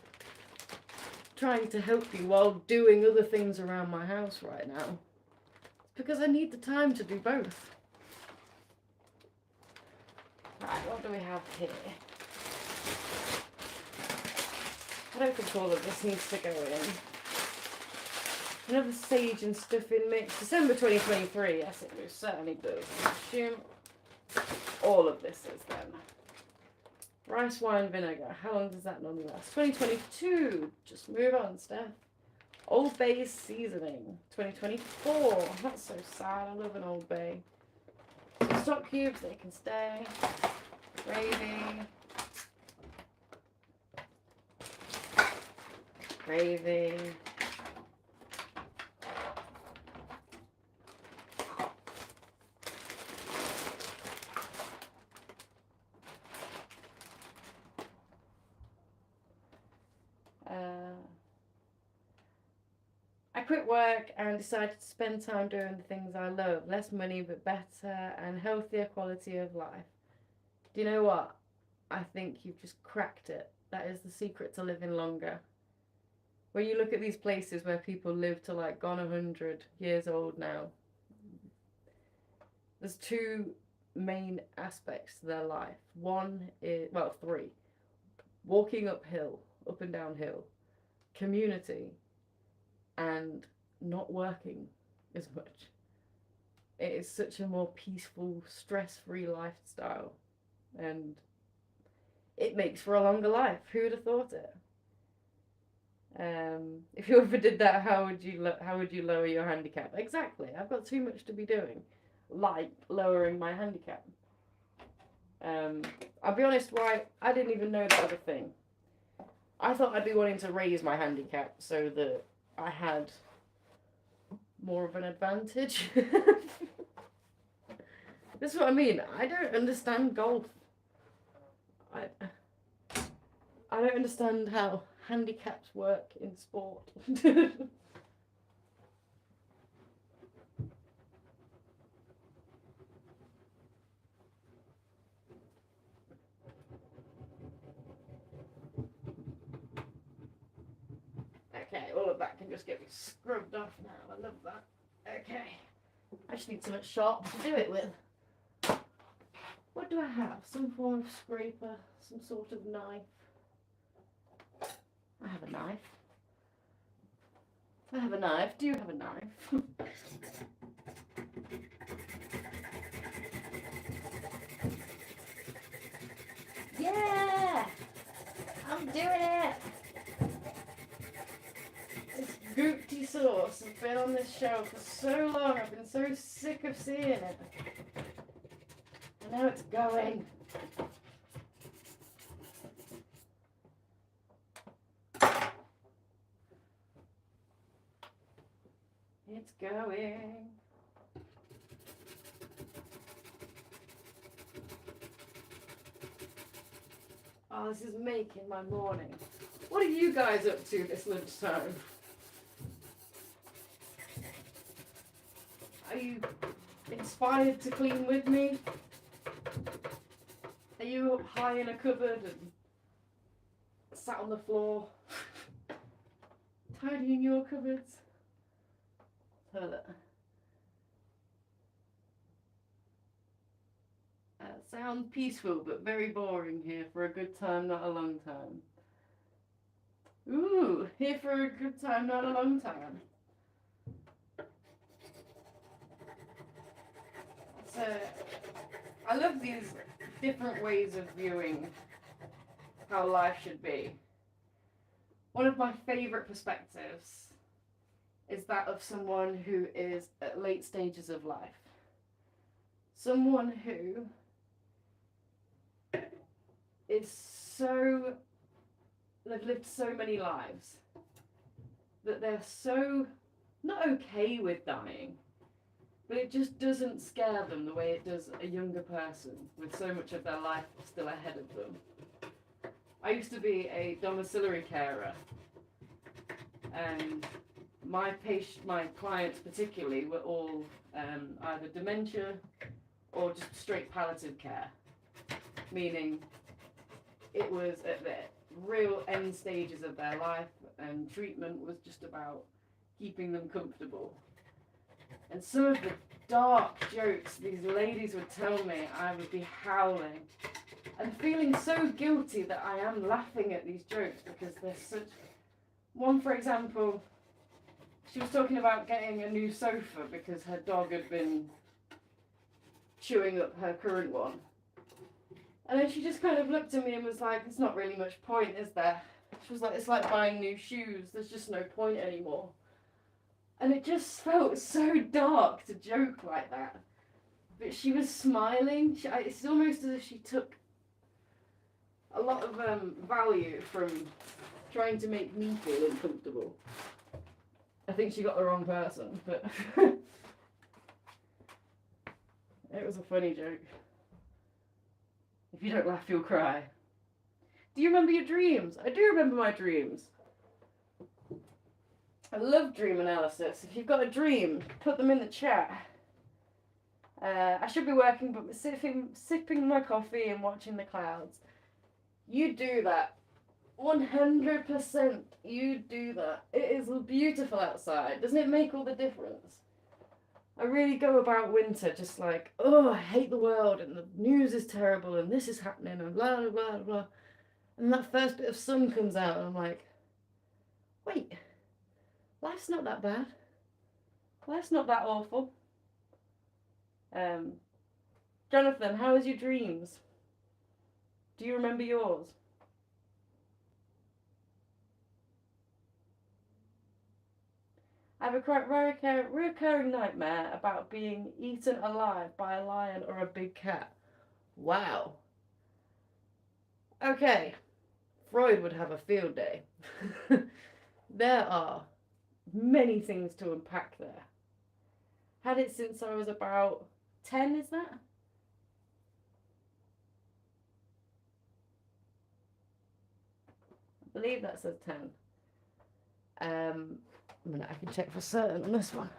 trying to help you while doing other things around my house right now. It's because I need the time to do both. Right, what do we have here? I don't think all of this needs to go in. Another sage and stuffing mix. December 2023, yes it most certainly does. I assume all of this is then. Rice wine vinegar, how long does that normally last? 2022, just move on, Steph. Old Bay seasoning, 2024, that's so sad, I love an Old Bay. Some stock cubes, they can stay. Gravy. Gravy. I quit work and decided to spend time doing the things I love. Less money, but better and healthier quality of life. Do you know what? I think you've just cracked it. That is the secret to living longer. When you look at these places where people live to like gone 100 years old now, there's two main aspects to their life. One is, well, three. Walking uphill, up and downhill, community, and not working as much. It is such a more peaceful, stress-free lifestyle, and it makes for a longer life. Who would have thought it? If you ever did that, how would you lower your handicap? Exactly. I've got too much to be doing, like lowering my handicap. I'll be honest, why I didn't even know that was a thing. I thought I'd be wanting to raise my handicap so that I had more of an advantage. This is what I mean. I don't understand golf. I don't understand how handicaps work in sport. Okay, all of that can just get me scrubbed off now. I love that. Okay. I just need something sharp to do it with. What do I have? Some form of scraper, some sort of knife. I have a knife. I have a knife. Do you have a knife? Yeah! I'm doing it! This goopty sauce has been on this shelf for so long. I've been so sick of seeing it. And now it's going. It's going. Oh, this is making my morning. What are you guys up to this lunchtime? Are you inspired to clean with me? Are you up high in a cupboard and sat on the floor tidying your cupboards? Sounds peaceful but very boring here for a good time, not a long time. Ooh, here for a good time, not a long time. So, I love these different ways of viewing how life should be. One of my favourite perspectives is that of someone who is at late stages of life. Someone who is so, they've lived so many lives that they're so not okay with dying, but it just doesn't scare them the way it does a younger person with so much of their life still ahead of them. I used to be a domiciliary carer, and my clients particularly were all either dementia or just straight palliative care, meaning it was at the real end stages of their life and treatment was just about keeping them comfortable. And some of the dark jokes these ladies would tell me, I would be howling and feeling so guilty that I am laughing at these jokes because they're such... One, for example, she was talking about getting a new sofa because her dog had been chewing up her current one. And then she just kind of looked at me and was like, there's not really much point, is there? She was like, it's like buying new shoes. There's just no point anymore. And it just felt so dark to joke like that. But she was smiling. It's almost as if she took a lot of value from trying to make me feel uncomfortable. I think she got the wrong person, but it was a funny joke. If you don't laugh, you'll cry. Do you remember your dreams? I do remember my dreams. I love dream analysis. If you've got a dream, put them in the chat. I should be working, but sipping my coffee and watching the clouds. You do that. 100% you do that. It is beautiful outside. Doesn't it make all the difference? I really go about winter just like, oh, I hate the world and the news is terrible and this is happening and blah, blah, blah, blah. And that first bit of sun comes out and I'm like, wait, life's not that bad. Life's not that awful. Jonathan, how was your dreams? Do you remember yours? I have a recurring nightmare about being eaten alive by a lion or a big cat. Wow. Okay, Freud would have a field day. There are many things to unpack there. Had it since I was about 10, is that? I believe that says 10. A minute, I can check for certain on this one.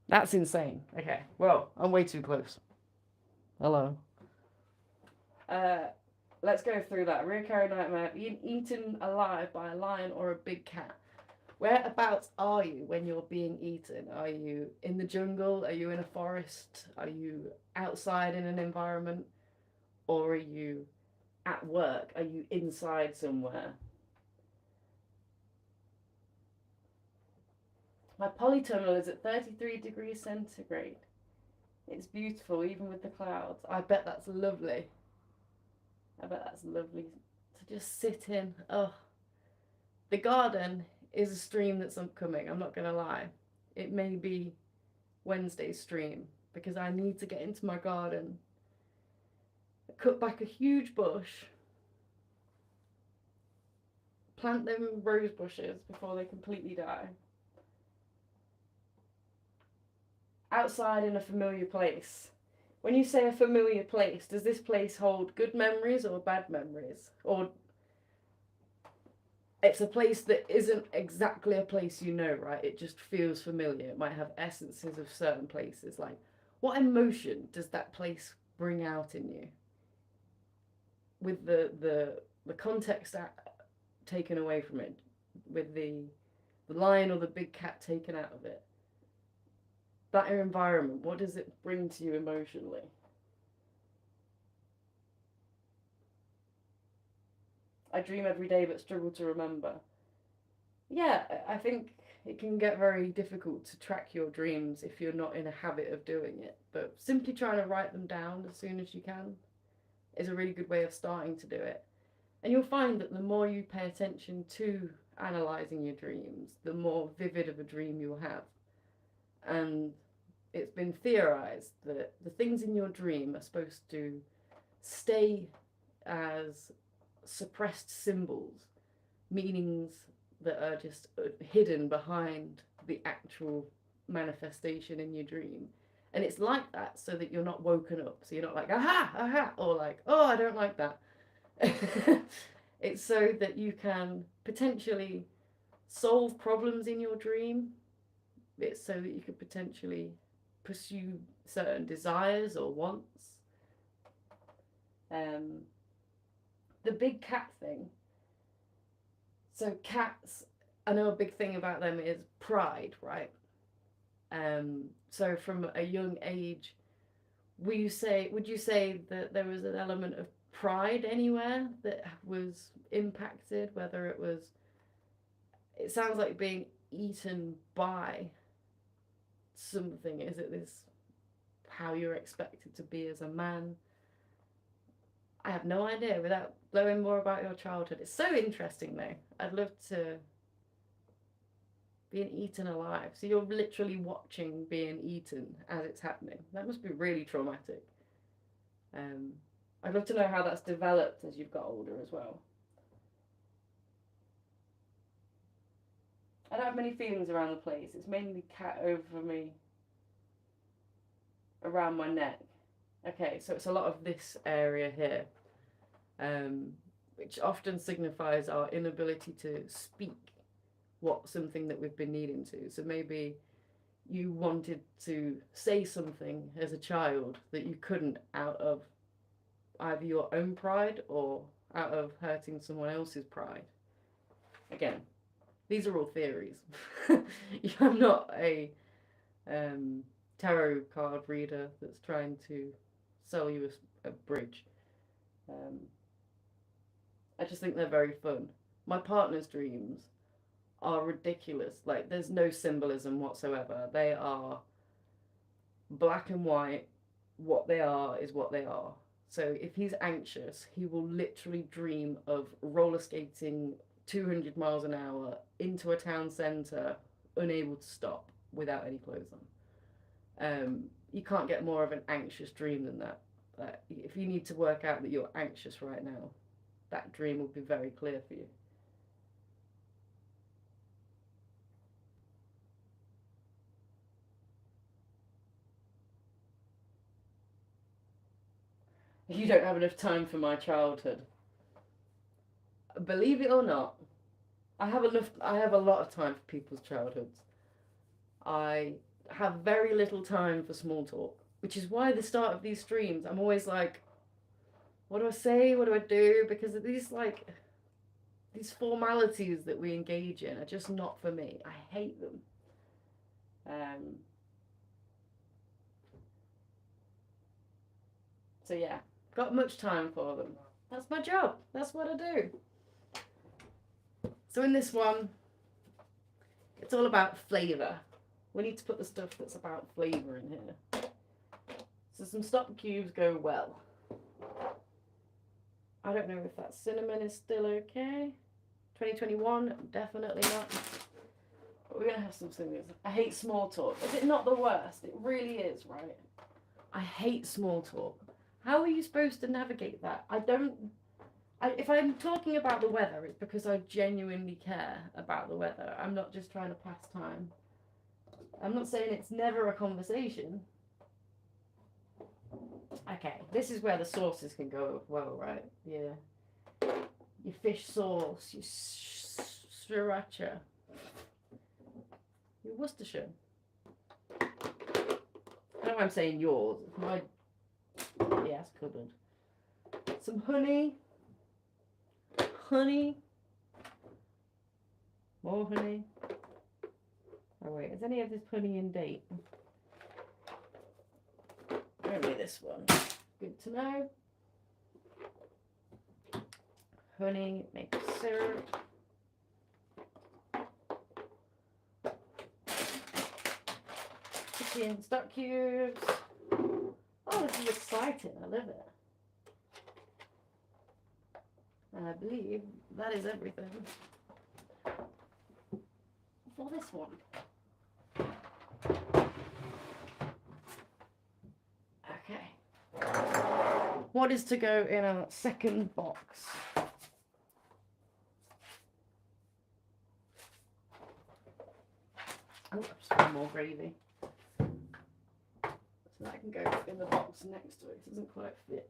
That's insane. Okay, well, I'm way too close. Hello. Let's go through that. Recurring nightmare, being eaten alive by a lion or a big cat. Whereabouts are you when you're being eaten? Are you in the jungle? Are you in a forest? Are you outside in an environment? Or are you at work? Are you inside somewhere? My polytunnel is at 33 degrees centigrade. It's beautiful, even with the clouds. I bet that's lovely. I bet that's lovely to just sit in. Oh, the garden is a stream that's upcoming. I'm not going to lie. It may be Wednesday's stream because I need to get into my garden, cut back a huge bush, plant them rose bushes before they completely die, outside in a familiar place. When you say a familiar place, does this place hold good memories or bad memories? Or it's a place that isn't exactly a place you know, right? It just feels familiar. It might have essences of certain places. Like, what emotion does that place bring out in you? With the context taken away from it, with the lion or the big cat taken out of it. That environment, what does it bring to you emotionally? I dream every day but struggle to remember. Yeah, I think it can get very difficult to track your dreams if you're not in a habit of doing it. But simply trying to write them down as soon as you can is a really good way of starting to do it. And you'll find that the more you pay attention to analysing your dreams, the more vivid of a dream you'll have. And it's been theorised that the things in your dream are supposed to stay as suppressed symbols, meanings that are just hidden behind the actual manifestation in your dream. And it's like that so that you're not woken up. So you're not like, aha, aha, or like, oh, I don't like that. It's so that you can potentially solve problems in your dream. It's so that you could potentially pursue certain desires or wants. The big cat thing. So cats, I know a big thing about them is pride, right? So from a young age, would you say that there was an element of pride anywhere that was impacted, whether it sounds like being eaten by something. Is it this how you're expected to be as a man? I have no idea. Without knowing more about your childhood, it's so interesting though. I'd love to being eaten alive. So you're literally watching being eaten as it's happening. That must be really traumatic. I'd love to know how that's developed as you've got older as well. I don't have many feelings around the place. It's mainly cat over me, around my neck. Okay, so it's a lot of this area here, which often signifies our inability to speak something that we've been needing to. So maybe you wanted to say something as a child that you couldn't out of either your own pride or out of hurting someone else's pride. Again, these are all theories. I'm not a tarot card reader that's trying to sell you a bridge. I just think they're very fun. My partner's dreams are ridiculous. Like, there's no symbolism whatsoever. They are black and white. What they are is what they are. So if he's anxious, he will literally dream of roller skating 200 miles an hour into a town centre, unable to stop without any clothes on. You can't get more of an anxious dream than that. If you need to work out that you're anxious right now, that dream will be very clear for you. You don't have enough time for my childhood. Believe it or not, I have a lot of time for people's childhoods. I have very little time for small talk, which is why at the start of these streams I'm always like, what do I say? What do I do? Because these formalities that we engage in are just not for me. I hate them. So yeah, got much time for them. That's my job. That's what I do. So in this one, it's all about flavour. We need to put the stuff that's about flavour in here. So some stop cubes go well. I don't know if that cinnamon is still okay. 2021, definitely not. We're going to have some singers. I hate small talk. Is it not the worst? It really is, right? I hate small talk. How are you supposed to navigate that? If I'm talking about the weather, it's because I genuinely care about the weather. I'm not just trying to pass time. I'm not saying it's never a conversation. Okay, this is where the sauces can go well, right? Yeah. Your fish sauce, your sriracha, your Worcestershire. I know I'm saying yours. My yes, cupboard. Some honey. Honey. More honey. Oh wait, is any of this honey in date? Only this one. Good to know. Honey, maple syrup. Chicken stock cubes. Oh, this is exciting. I love it. And I believe that is everything for this one. Okay. What is to go in our second box? Oh, just one more gravy. So that can go in the box next to it. It doesn't quite fit.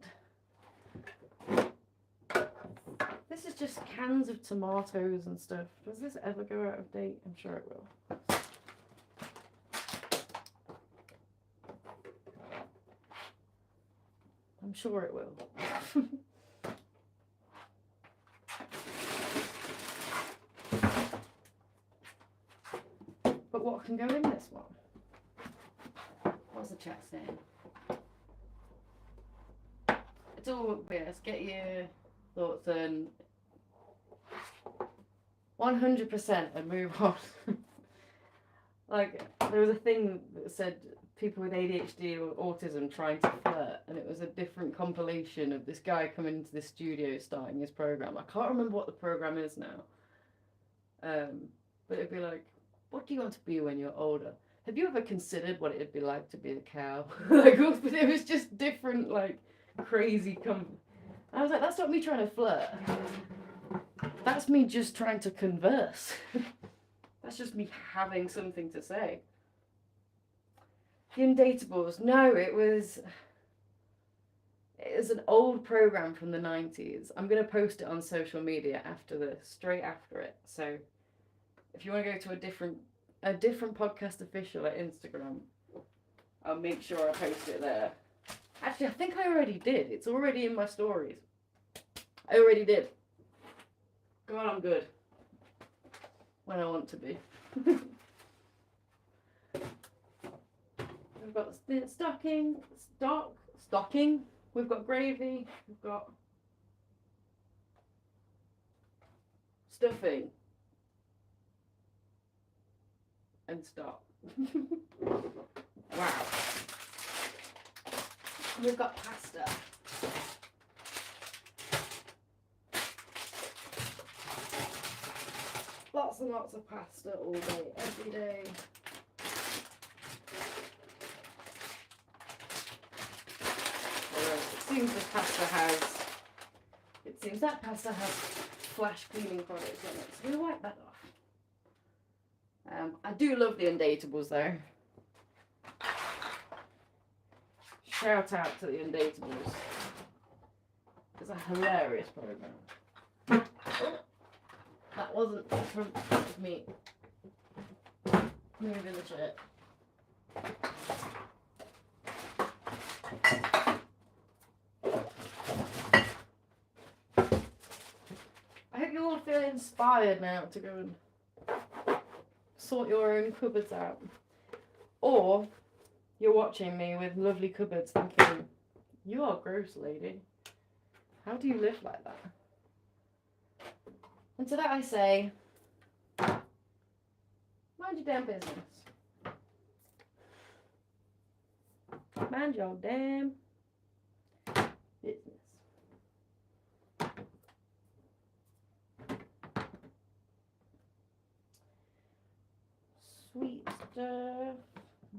This is just cans of tomatoes and stuff. Does this ever go out of date? I'm sure it will. I'm sure it will. But what can go in this one? What's the chat saying? It's all obvious. Get your thoughts and 100% and move on. Like, there was a thing that said people with ADHD or autism trying to flirt, and it was a different compilation of this guy coming into the studio starting his program. I can't remember what the program is now. But it'd be like, what do you want to be when you're older? Have you ever considered what it'd be like to be a cow? Like, it was just different, like, crazy I was like, that's not me trying to flirt. That's me just trying to converse. That's just me having something to say. The Undateables. No, it was an old program from the 90s. I'm going to post it on social media after this, straight after it. So if you want to go to a different podcast official at Instagram, I'll make sure I post it there. Actually, I think I already did. It's already in my stories. I already did. God, I'm good. When I want to be. We've got stocking. We've got gravy. We've got stuffing. And stock. Wow. We've got pasta. Lots and lots of pasta all day, every day. It seems that pasta has flash cleaning products on it, so we'll wipe that off. I do love the Undateables though. Shout out to the Undateables. It's a hilarious program. Oh, that wasn't the front, that was me moving the chair. I hope you all feel inspired now to go and sort your own cupboards out. Or you're watching me with lovely cupboards thinking, you are gross, lady. How do you live like that? And to that I say, mind your damn business. Mind your damn business.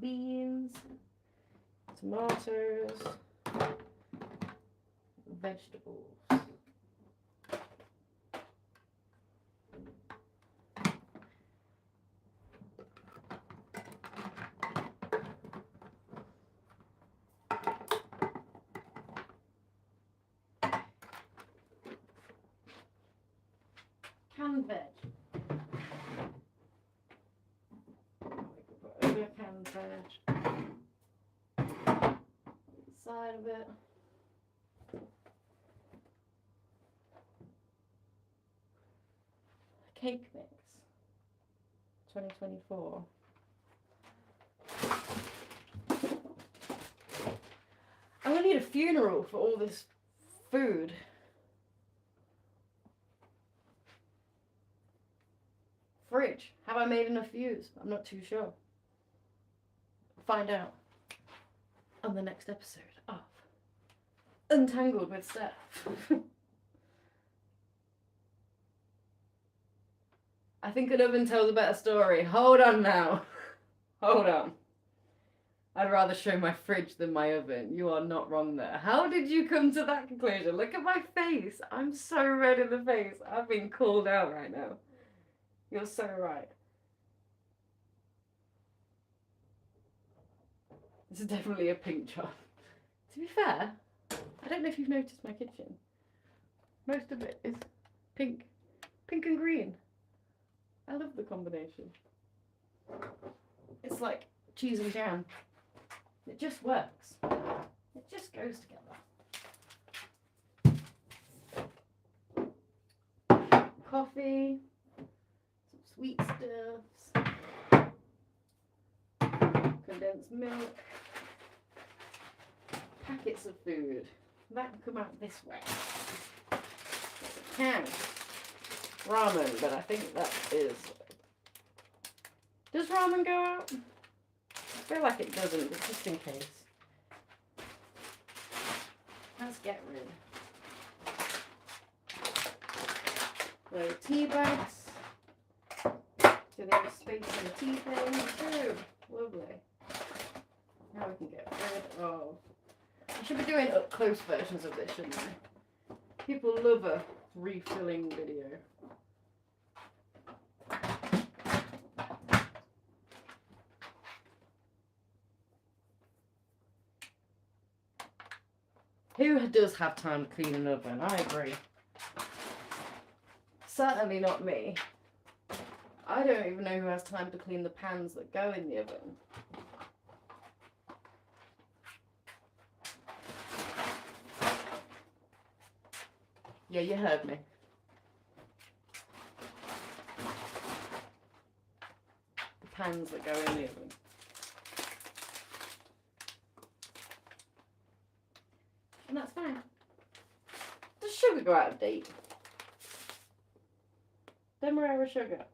beans, tomatoes, vegetables. Canned veg. Over canned veg. Side of it. Cake mix. 2024. I'm gonna need a funeral for all this food. Fridge. Have I made enough use? I'm not too sure. Find out on the next episode of Untangled with Steph. I think an oven tells a better story. Hold on now. Hold on. I'd rather show my fridge than my oven. You are not wrong there. How did you come to that conclusion? Look at my face. I'm so red in the face. I've been called out right now. You're so right. This is definitely a pink job. To be fair, I don't know if you've noticed my kitchen. Most of it is pink. Pink and green. I love the combination. It's like cheese and jam. It just works. It just goes together. Coffee. Some sweet stuffs. Condensed milk. Packets of food. That can come out this way. It can. Ramen, but I think that is... Does ramen go out? I feel like it doesn't, but just in case. Let's get rid. So tea bags. Do they have space in the tea thing? Oh, lovely. Now we can get rid of... I should be doing up close versions of this, shouldn't I? People love a refilling video. Who does have time to clean an oven? I agree. Certainly not me. I don't even know who has time to clean the pans that go in the oven. Yeah, you heard me. The pans that go in the oven. And that's fine. Does sugar go out of date? Demerara sugar.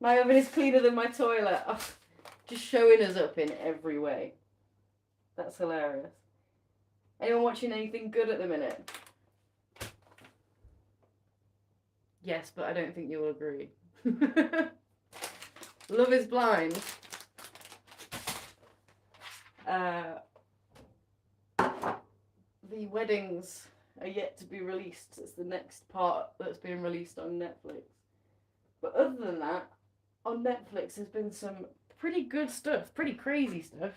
My oven is cleaner than my toilet. Oh, just showing us up in every way. That's hilarious. Anyone watching anything good at the minute? Yes, but I don't think you'll agree. Love is Blind. The weddings are yet to be released. It's the next part that's being released on Netflix. But other than that, on Netflix there's been some pretty good stuff, pretty crazy stuff.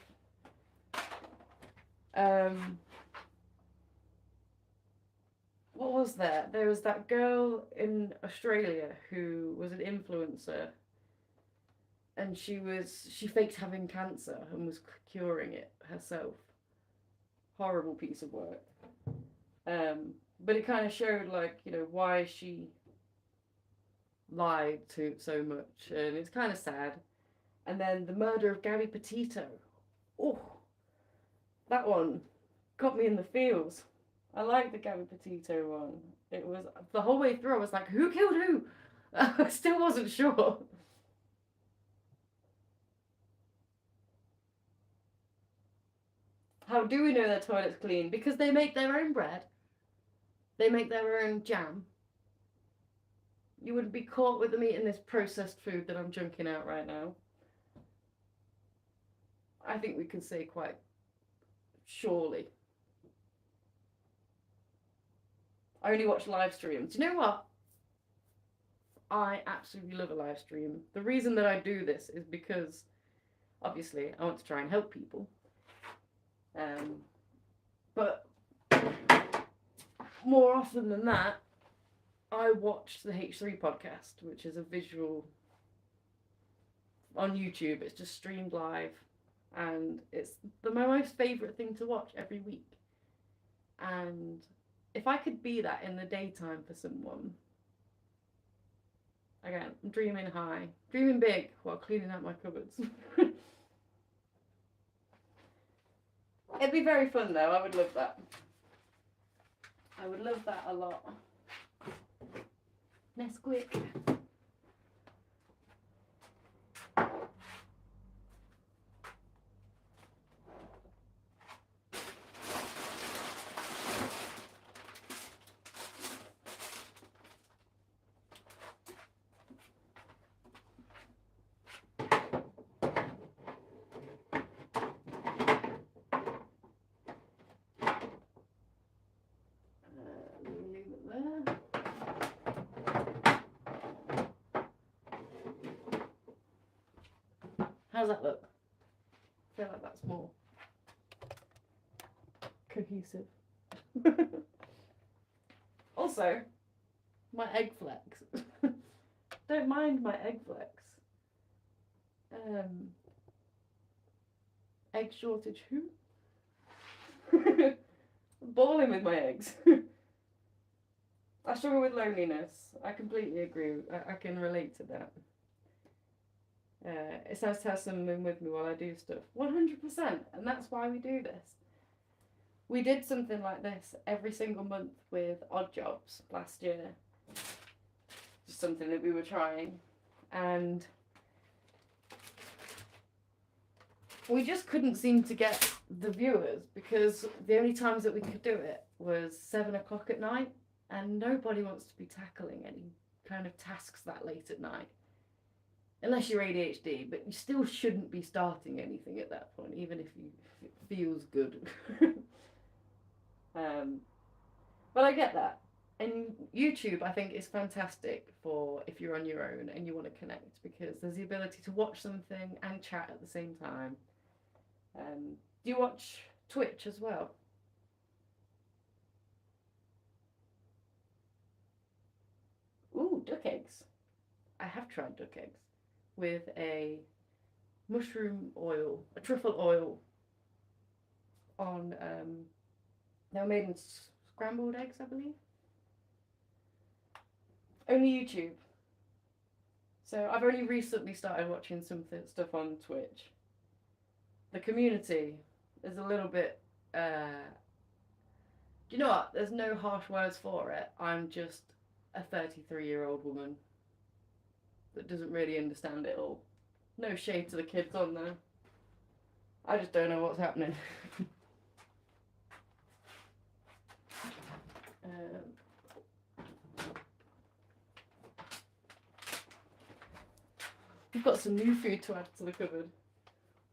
What was there? There was that girl in Australia who was an influencer, and she faked having cancer and was curing it herself. Horrible piece of work. But it kind of showed, like, you know, why she lied to so much, and it's kind of sad. And then the murder of Gabby Petito. Oh, that one got me in the feels. I like the Gabby Petito one. It was, the whole way through I was like, who killed who? I still wasn't sure. How do we know their toilet's clean? Because they make their own bread. They make their own jam. You would be caught with them eating this processed food that I'm junking out right now. I think we can say quite surely. I only watch live streams. Do you know what? I absolutely love a live stream. The reason that I do this is because, obviously, I want to try and help people. But more often than that, I watch the H3 podcast, which is a visual on YouTube. It's just streamed live, and it's my most favourite thing to watch every week. And if I could be that in the daytime for someone, again, I'm dreaming high, dreaming big while cleaning out my cupboards. It'd be very fun though, I would love that. I would love that a lot. Nesquik. Leave it there. How's that look? I feel like that's more cohesive. Also, my egg flex. Don't mind my egg flex. Egg shortage who? Balling with my eggs. I struggle with loneliness. I completely agree. I can relate to that. It's nice to have someone with me while I do stuff. 100%. And that's why we do this. We did something like this every single month with Odd Jobs last year. Just something that we were trying. And we just couldn't seem to get the viewers because the only times that we could do it was 7 o'clock at night, and nobody wants to be tackling any kind of tasks that late at night. Unless you're ADHD, but you still shouldn't be starting anything at that point, even if it feels good. But I get that. And YouTube, I think, is fantastic for if you're on your own and you want to connect, because there's the ability to watch something and chat at the same time. Do you watch Twitch as well? Ooh, duck eggs. I have tried duck eggs with a mushroom oil, a truffle oil on, they were made in scrambled eggs, I believe. Only YouTube. So I've only recently started watching some stuff on Twitch. The community is a little bit, do you know what? There's no harsh words for it. I'm just a 33-year-old woman that doesn't really understand it all. No shade to the kids on there. I just don't know what's happening. We've got some new food to add to the cupboard.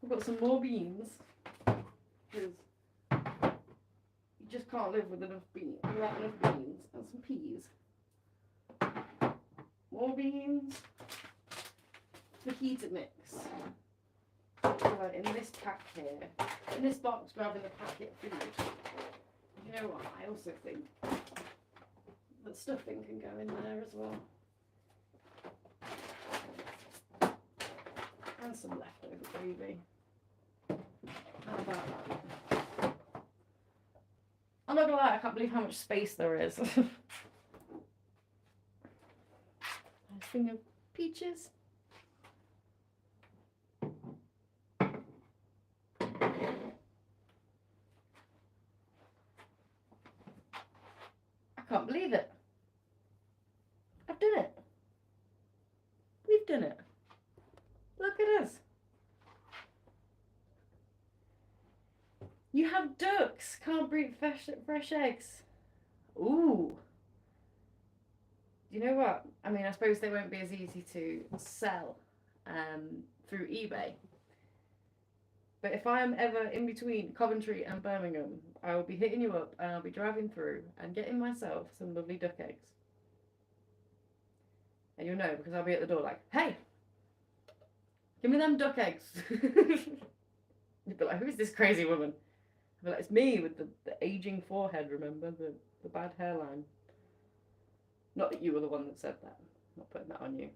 We've got some more beans, because you just can't live with enough beans, without enough beans, and some peas. More beans. Fajita mix. Right, in this pack here, in this box grabbing the packet food. You know what? I also think that stuffing can go in there as well. And some leftover gravy. How about that? I'm not gonna lie, I can't believe how much space there is. Nice thing of peaches. I can't believe it. I've done it. We've done it. Look at us. You have ducks. Can't breed fresh eggs. Ooh. You know what? I mean, I suppose they won't be as easy to sell through eBay. But if I am ever in between Coventry and Birmingham, I will be hitting you up and I'll be driving through and getting myself some lovely duck eggs. And you'll know because I'll be at the door like, hey, give me them duck eggs. You'd be like, who is this crazy woman? I'd be like, it's me with the aging forehead, remember? The bad hairline. Not that you were the one that said that. I'm not putting that on you.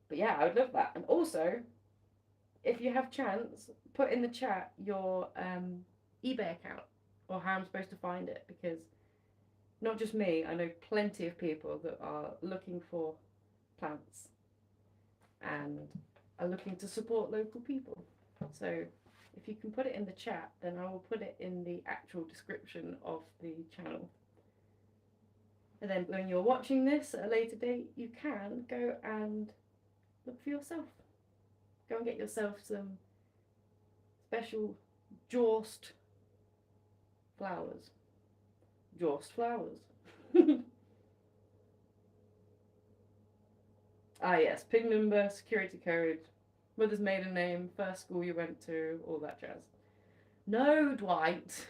But yeah, I would love that. And also, if you have chance, put in the chat your eBay account or how I'm supposed to find it, because not just me, I know plenty of people that are looking for plants and are looking to support local people. So if you can put it in the chat, then I will put it in the actual description of the channel. And then when you're watching this at a later date, you can go and look for yourself. Go and get yourself some special Jost flowers. Jost flowers. Ah yes, PIN number, security code, mother's maiden name, first school you went to, all that jazz. No, Dwight.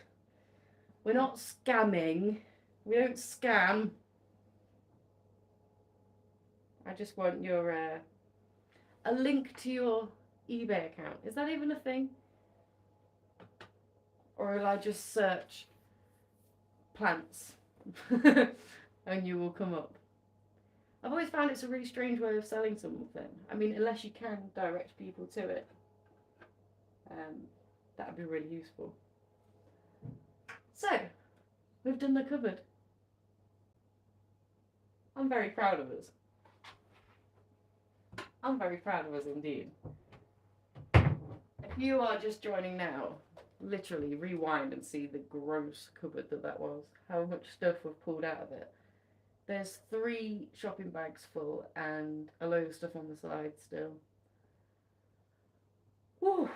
We're not scamming. We don't scam. I just want your a link to your eBay account. Is that even a thing? Or will I just search plants and you will come up? I've always found it's a really strange way of selling something. I mean, unless you can direct people to it. That would be really useful. So, we've done the cupboard. I'm very proud of us. I'm very proud of us indeed. If you are just joining now, literally rewind and see the gross cupboard that was. How much stuff we've pulled out of it. There's 3 shopping bags full and a load of stuff on the side still. Whew.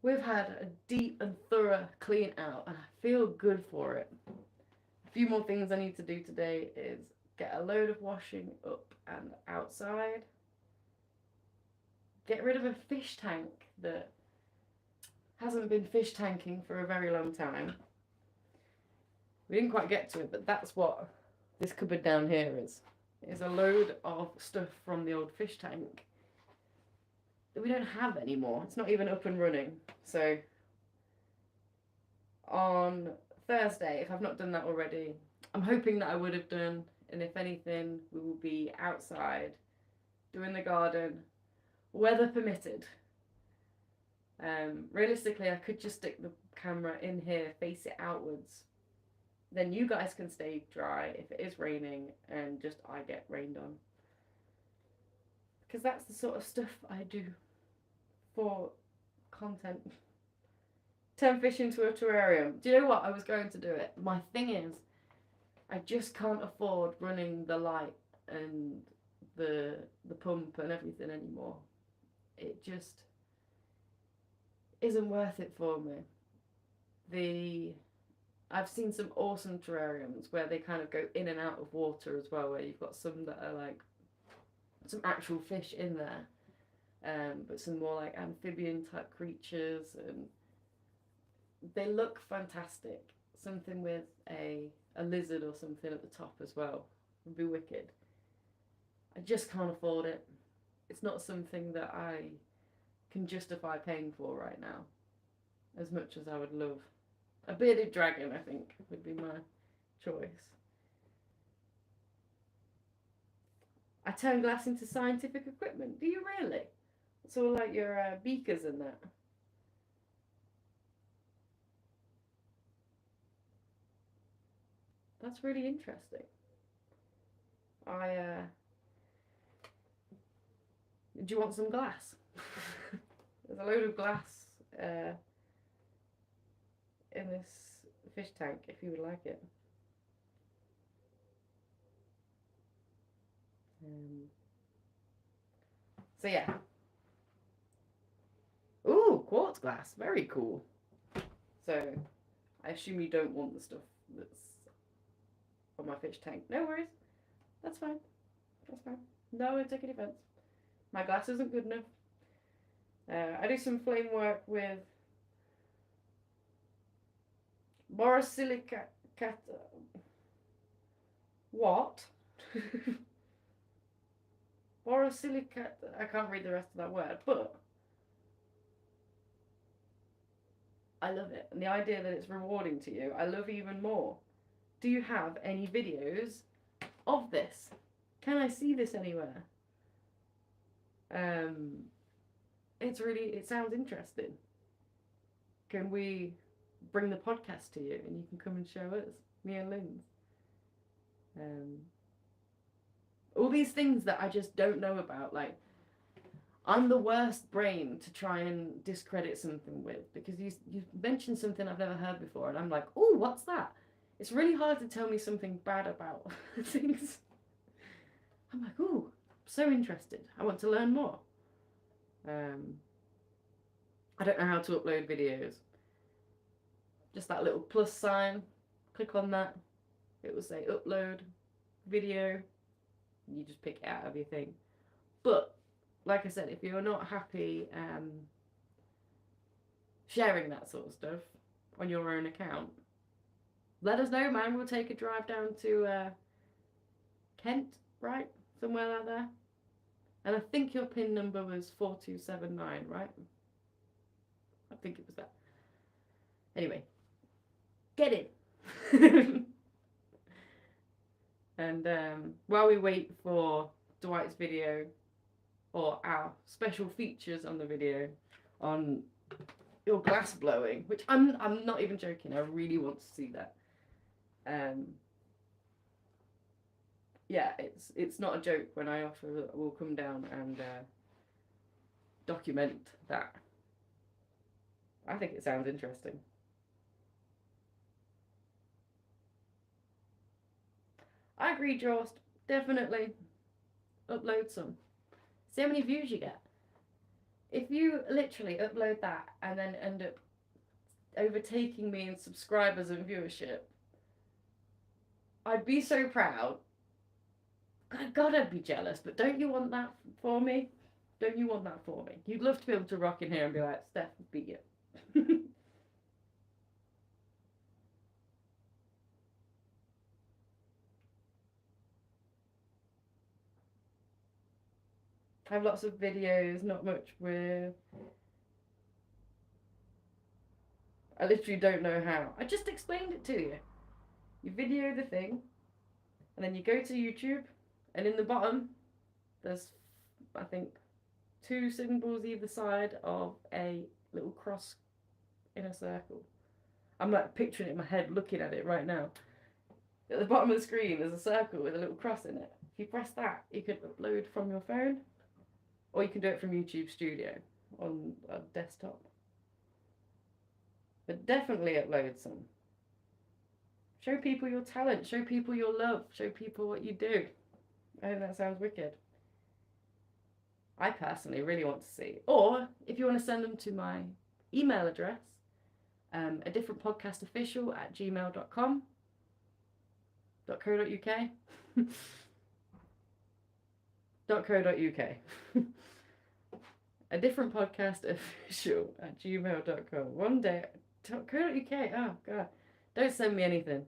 We've had a deep and thorough clean out and I feel good for it. A few more things I need to do today is get a load of washing up and outside. Get rid of a fish tank that hasn't been fish tanking for a very long time. We didn't quite get to it, but that's what this cupboard down here is. It's a load of stuff from the old fish tank that we don't have anymore. It's not even up and running. So on Thursday, if I've not done that already, I'm hoping that I would have done. And if anything, we will be outside doing the garden, weather permitted. Realistically, I could just stick the camera in here, face it outwards. Then you guys can stay dry if it is raining and just I get rained on. Because that's the sort of stuff I do for content. Turn fish into a terrarium. Do you know what? I was going to do it. My thing is, I just can't afford running the light and the pump and everything anymore. It just isn't worth it for me. I've seen some awesome terrariums where they kind of go in and out of water as well, where you've got some that are like some actual fish in there, but some more like amphibian type creatures, and they look fantastic. Something with a lizard or something at the top as well would be wicked. I just can't afford it. It's not something that I can justify paying for right now, as much as I would love. A bearded dragon, I think, would be my choice. I turn glass into scientific equipment. Do you really? It's all like your beakers and that. That's really interesting. Do you want some glass? There's a load of glass in this fish tank if you would like it. So yeah. Ooh, quartz glass. Very cool. So I assume you don't want the stuff that's on my fish tank. No worries. That's fine. That's fine. No, I won't take any offense. My glass isn't good enough. I do some flame work with borosilica. What? Borosilica. I can't read the rest of that word, but I love it. And the idea that it's rewarding to you, I love even more. Do you have any videos of this? Can I see this anywhere? It sounds interesting. Can we bring the podcast to you and you can come and show us, me and Lynn's? All these things that I just don't know about, like, I'm the worst brain to try and discredit something with, because you mentioned something I've never heard before and I'm like, oh, what's that? It's really hard to tell me something bad about things. I'm like, oh, so interested. I want to learn more. I don't know how to upload videos. Just that little plus sign. Click on that. It will say upload video. You just pick it out of your thing. But like I said, if you're not happy sharing that sort of stuff on your own account, let us know, man. We'll take a drive down to Kent, right? Somewhere like there. And I think your PIN number was 4279, right? I think it was that. Anyway, get in. And while we wait for Dwight's video, or our special features on the video on your glass blowing, which I'm not even joking, I really want to see that. Yeah, it's not a joke when I offer that we'll come down and document that. I think it sounds interesting. I agree, Jost. Definitely upload some. See how many views you get. If you literally upload that and then end up overtaking me in subscribers and viewership, I'd be so proud. God, I'd be jealous, but don't you want that for me? Don't you want that for me? You'd love to be able to rock in here and be like, Steph, beat you. I have lots of videos, not much with. I literally don't know how. I just explained it to you. You video the thing, and then you go to YouTube, and in the bottom, there's, I think, 2 symbols either side of a little cross in a circle. I'm like picturing it in my head, looking at it right now. At the bottom of the screen, there's a circle with a little cross in it. If you press that, you can upload from your phone, or you can do it from YouTube Studio on a desktop. But definitely upload some. Show people your talent, show people your love, show people what you do. I think that sounds wicked. I personally really want to see. Or if you want to send them to my email address, a different podcast official at gmail.com, .co.uk, .co.uk. A different podcast official at gmail.com. One day, .co.uk. Oh, God. Don't send me anything.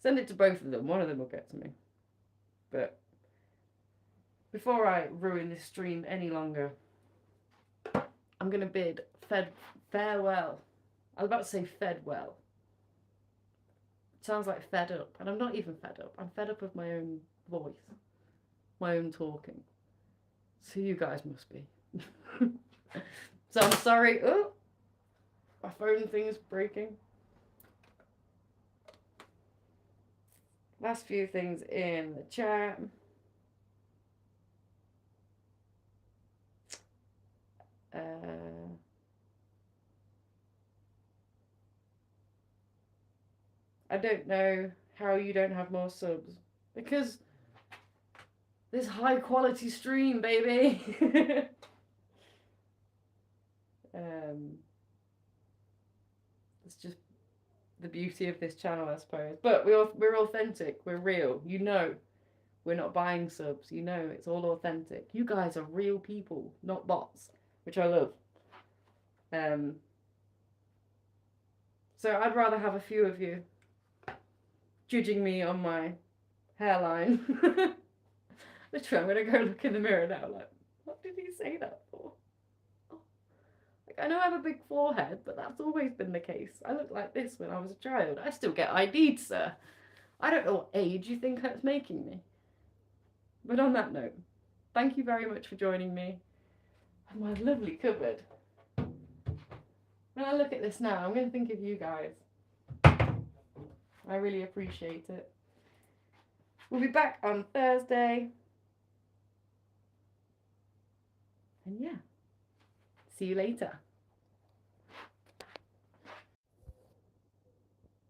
Send it to both of them. One of them will get to me. But before I ruin this stream any longer, I'm going to bid farewell. I was about to say fed well. It sounds like fed up. And I'm not even fed up. I'm fed up with my own voice. My own talking. So you guys must be. So I'm sorry. Oh, my phone thing is breaking. Last few things in the chat. I don't know how you don't have more subs, because this high quality stream, baby. It's just the beauty of this channel, I suppose. But we're authentic. We're real. You know, we're not buying subs. You know, it's all authentic. You guys are real people, not bots, which I love. So I'd rather have a few of you judging me on my hairline. Literally, I'm going to go look in the mirror now, like, what did he say that for? Oh. Like, I know I have a big forehead, but that's always been the case. I looked like this when I was a child. I still get ID'd, sir. I don't know what age you think that's making me. But on that note, thank you very much for joining me. And my lovely cupboard. When I look at this now, I'm going to think of you guys. I really appreciate it. We'll be back on Thursday. And yeah, see you later.